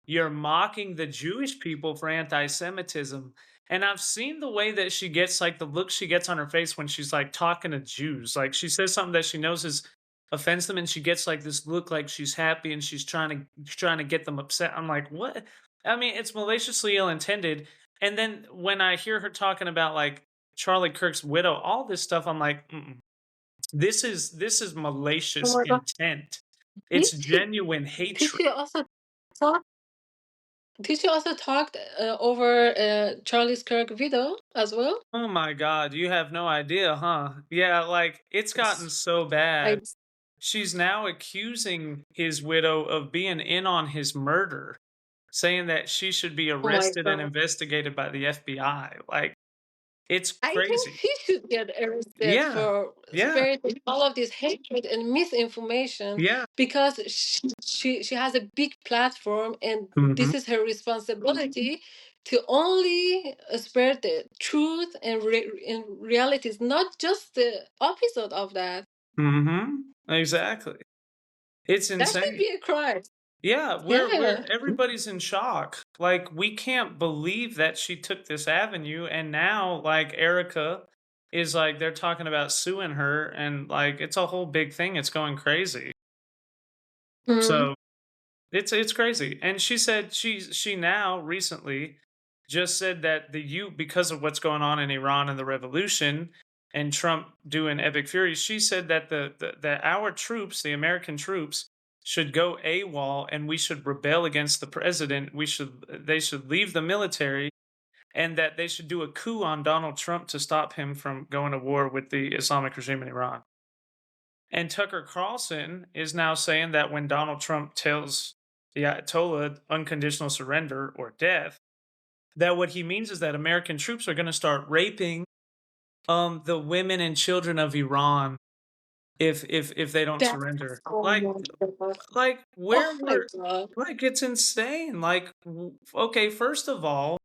[SPEAKER 2] You're mocking the Jewish people for anti-Semitism. And I've seen the way that she gets, like the look she gets on her face when she's like talking to Jews. Like she says something that she knows is offends them, and she gets like this look like she's happy and she's trying to get them upset. I'm like, what? I mean, it's maliciously ill intended. And then when I hear her talking about like Charlie Kirk's widow, all this stuff, I'm like, mm-mm. This is
[SPEAKER 1] Oh
[SPEAKER 2] malicious
[SPEAKER 1] my God.
[SPEAKER 2] intent.
[SPEAKER 1] Did
[SPEAKER 2] It's
[SPEAKER 1] she,
[SPEAKER 2] genuine
[SPEAKER 1] did
[SPEAKER 2] hatred.
[SPEAKER 1] she also talk? Did she also talk over Charlie's Kirk video as well?
[SPEAKER 2] Oh my god, you have no idea, huh? Yeah, like it's gotten
[SPEAKER 1] Yes.
[SPEAKER 2] so
[SPEAKER 1] I.
[SPEAKER 2] bad. She's now accusing his widow of being in on his murder, saying that she should be
[SPEAKER 1] Oh my
[SPEAKER 2] arrested and
[SPEAKER 1] God.
[SPEAKER 2] investigated by the FBI. Like it's
[SPEAKER 1] I think
[SPEAKER 2] crazy.
[SPEAKER 1] she should get arrested
[SPEAKER 2] Yeah.
[SPEAKER 1] for
[SPEAKER 2] Yeah.
[SPEAKER 1] spreading all of this hatred and misinformation,
[SPEAKER 2] Yeah.
[SPEAKER 1] because she has a big platform, and
[SPEAKER 2] Mhm.
[SPEAKER 1] this is her responsibility to only spread the truth and realities, not just the opposite of that.
[SPEAKER 2] Mhm. Exactly. It's
[SPEAKER 1] That should
[SPEAKER 2] insane.
[SPEAKER 1] be a crime.
[SPEAKER 2] Yeah, we're
[SPEAKER 1] Yeah.
[SPEAKER 2] everybody's in shock. Like we can't believe that she took this avenue and now like Erica is like they're talking about suing her and like it's a whole big thing. It's going crazy.
[SPEAKER 1] Mm.
[SPEAKER 2] So it's crazy. And she said she now recently just said that the you because of what's going on in Iran and the revolution and Trump doing epic fury, she said that that our troops, the American troops, should go AWOL and we should rebel against the president. They should leave the military, and that they should do a coup on Donald Trump to stop him from going to war with the Islamic regime in Iran. And Tucker Carlson is now saying that when Donald Trump tells the Ayatollah unconditional surrender or death, that what he means is that American troops are going to start raping the women and children of Iran if they don't
[SPEAKER 1] That's
[SPEAKER 2] surrender.
[SPEAKER 1] oh my God.
[SPEAKER 2] Like
[SPEAKER 1] Oh
[SPEAKER 2] where
[SPEAKER 1] my
[SPEAKER 2] we're
[SPEAKER 1] God.
[SPEAKER 2] like it's insane. Like okay, first of all,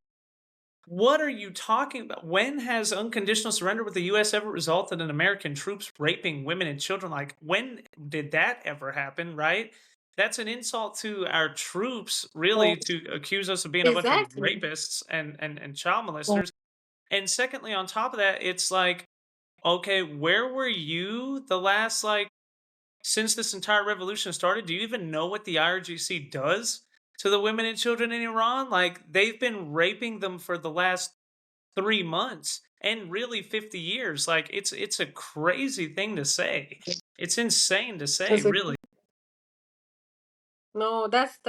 [SPEAKER 2] what are you talking about? When has unconditional surrender with the US ever resulted in American troops raping women and children? Like when did that ever happen, right? That's an insult to our troops,
[SPEAKER 1] Yeah,
[SPEAKER 2] really, to accuse us of being a bunch of
[SPEAKER 1] exactly.
[SPEAKER 2] rapists and child
[SPEAKER 1] Yeah,
[SPEAKER 2] molesters. And secondly, on top of that, it's like, okay, where were you the last like since this entire revolution started? Do you even know what the IRGC does to the women and children in Iran? Like they've been raping them for the last 3 months and really 50 years. Like it's a crazy thing to say. It's insane to say,
[SPEAKER 1] that's a
[SPEAKER 2] really.
[SPEAKER 1] no, that's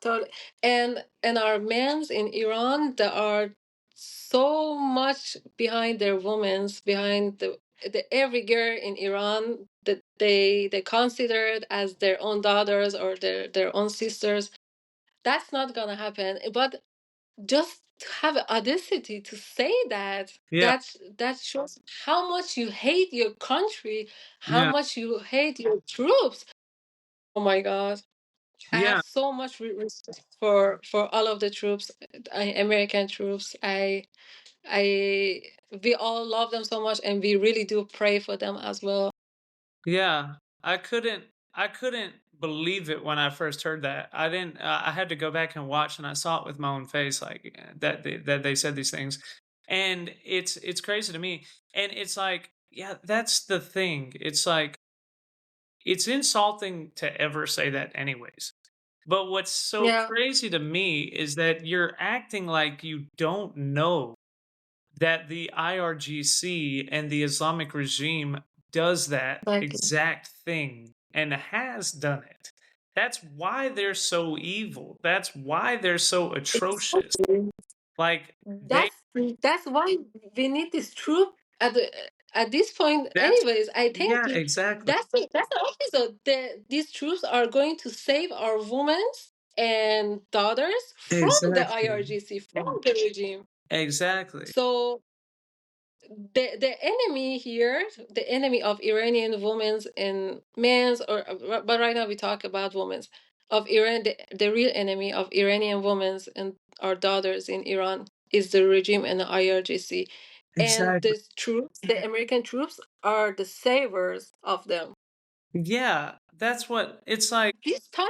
[SPEAKER 1] totally and our men's in Iran that are so much behind their women's behind the every girl in Iran that they consider it as their own daughters or their own sisters. That's not gonna happen. But just to have audacity to say that
[SPEAKER 2] Yeah,
[SPEAKER 1] that shows how much you hate your country, how
[SPEAKER 2] yeah,
[SPEAKER 1] much you hate your troops. Oh my God. I have
[SPEAKER 2] yeah,
[SPEAKER 1] so much respect for all of the troops, American troops. I we all love them so much, and we really do pray for them as well.
[SPEAKER 2] yeah. I couldn't I couldn't believe it when I first heard that. I didn't I had to go back and watch, and I saw it with my own face, like that they said these things. And it's crazy to me. And it's like, yeah, that's the thing. It's like it's insulting to ever say that anyways. But what's so
[SPEAKER 1] Yeah,
[SPEAKER 2] crazy to me is that you're acting like you don't know that the IRGC and the Islamic regime does that
[SPEAKER 1] like
[SPEAKER 2] exact thing and has done it. That's why they're so evil. That's why they're so atrocious.
[SPEAKER 1] exactly.
[SPEAKER 2] Like they
[SPEAKER 1] That's that's why we need this troop at this point.
[SPEAKER 2] that's
[SPEAKER 1] Anyways, I think
[SPEAKER 2] yeah, exactly.
[SPEAKER 1] that's the episode. These troops are going to save our women and daughters from the
[SPEAKER 2] Exactly.
[SPEAKER 1] IRGC, from the regime.
[SPEAKER 2] Exactly.
[SPEAKER 1] So the enemy here, the enemy of Iranian women's and men's, or but right now we talk about women's of Iran. The real enemy of Iranian women's and our daughters in Iran is the regime and the IRGC, and
[SPEAKER 2] Exactly.
[SPEAKER 1] the troops, the American troops, are the savers of them.
[SPEAKER 2] Yeah, that's what it's like.
[SPEAKER 1] This time,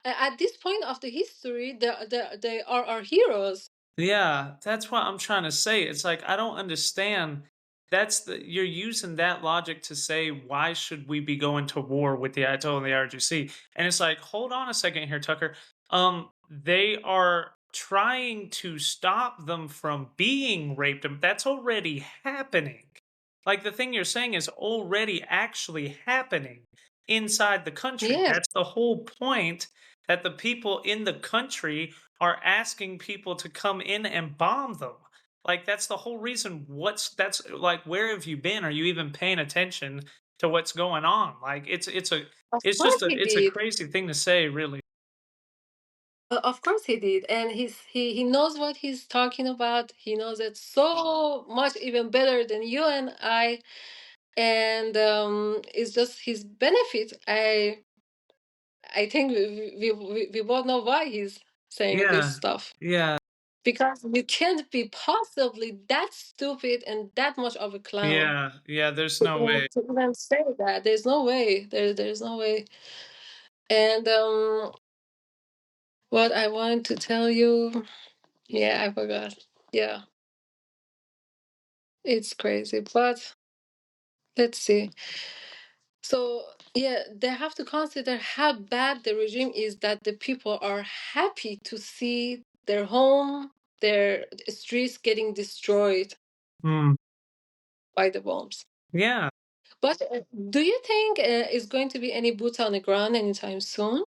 [SPEAKER 1] at this point of the history, they are our heroes.
[SPEAKER 2] Yeah, that's what I'm trying to say. It's like I don't understand. That's the you're using that logic to say why should we be going to war with the Ayatollah and the RGC? And it's like, hold on a second here, Tucker. They are trying to stop them from being raped. That's already happening. Like the thing you're saying is already actually happening inside the country.
[SPEAKER 1] Yeah,
[SPEAKER 2] That's the whole point, that the people in the country are asking people to come in and bomb them. Like that's the whole reason. That's like, where have you been? Are you even paying attention to what's going on? Like
[SPEAKER 1] of
[SPEAKER 2] it's just
[SPEAKER 1] course
[SPEAKER 2] a
[SPEAKER 1] he
[SPEAKER 2] it's a
[SPEAKER 1] did.
[SPEAKER 2] crazy thing to say, really.
[SPEAKER 1] Of course he did, and he knows what he's talking about. He knows it so much even better than you and I, and it's just his benefit. I think we both know why he's saying this
[SPEAKER 2] Yeah,
[SPEAKER 1] stuff,
[SPEAKER 2] yeah,
[SPEAKER 1] because you can't be possibly that stupid and that much of a clown
[SPEAKER 2] yeah. There's no way.
[SPEAKER 1] to even say that. There's no way. There's no way. And what I wanted to tell you, yeah, I forgot. Yeah, it's crazy, but let's see. So, yeah, they have to consider how bad the regime is that the people are happy to see their home, their streets getting destroyed
[SPEAKER 2] Hmm.
[SPEAKER 1] by the bombs.
[SPEAKER 2] Yeah,
[SPEAKER 1] But do you think is going to be any boots on the ground anytime soon?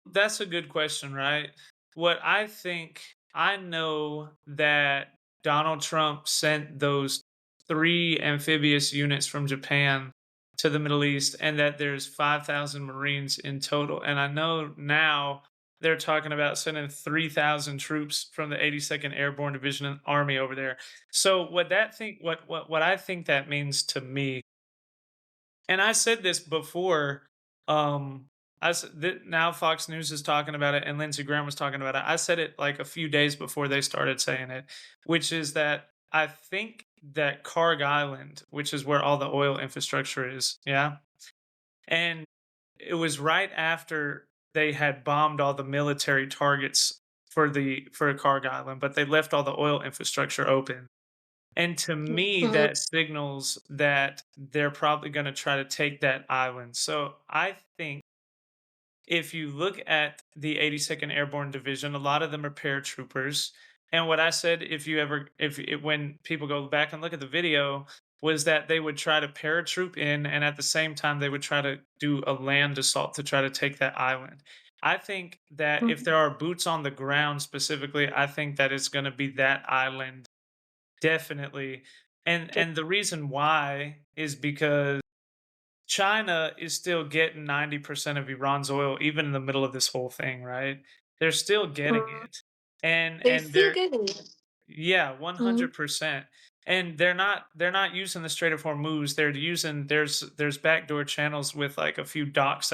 [SPEAKER 2] That's a good question, right? What I think, I know that Donald Trump sent those 3 amphibious units from Japan to the Middle East, and that there's 5,000 Marines in total. And I know now they're talking about sending 3,000 troops from the 82nd Airborne Division and Army over there. So what I think that means to me, and I said this before, now Fox News is talking about it and Lindsey Graham was talking about it. I said it like a few days before they started saying it, which is that I think that Karg Island, which is where all the oil infrastructure is, yeah, and it was right after they had bombed all the military targets for Karg Island, but they left all the oil infrastructure open. And to me,
[SPEAKER 1] Mhm.
[SPEAKER 2] that signals that they're probably gonna try to take that island. So I think if you look at the 82nd Airborne Division, a lot of them are paratroopers. And what I said, when people go back and look at the video, was that they would try to paratroop in, and at the same time, they would try to do a land assault to try to take that island. I think that if there
[SPEAKER 1] Mhm.
[SPEAKER 2] are boots on the ground specifically, I think that it's going to be that island. Definitely. And the reason why is because China is still getting 90% of Iran's oil even in the middle of this whole thing, right? They're still getting
[SPEAKER 1] Mhm.
[SPEAKER 2] it. And
[SPEAKER 1] They
[SPEAKER 2] and
[SPEAKER 1] still
[SPEAKER 2] they're
[SPEAKER 1] getting it.
[SPEAKER 2] yeah,
[SPEAKER 1] Mhm.
[SPEAKER 2] 100%. And they're not using the Strait of Hormuz. They're using there's backdoor channels with like a few docks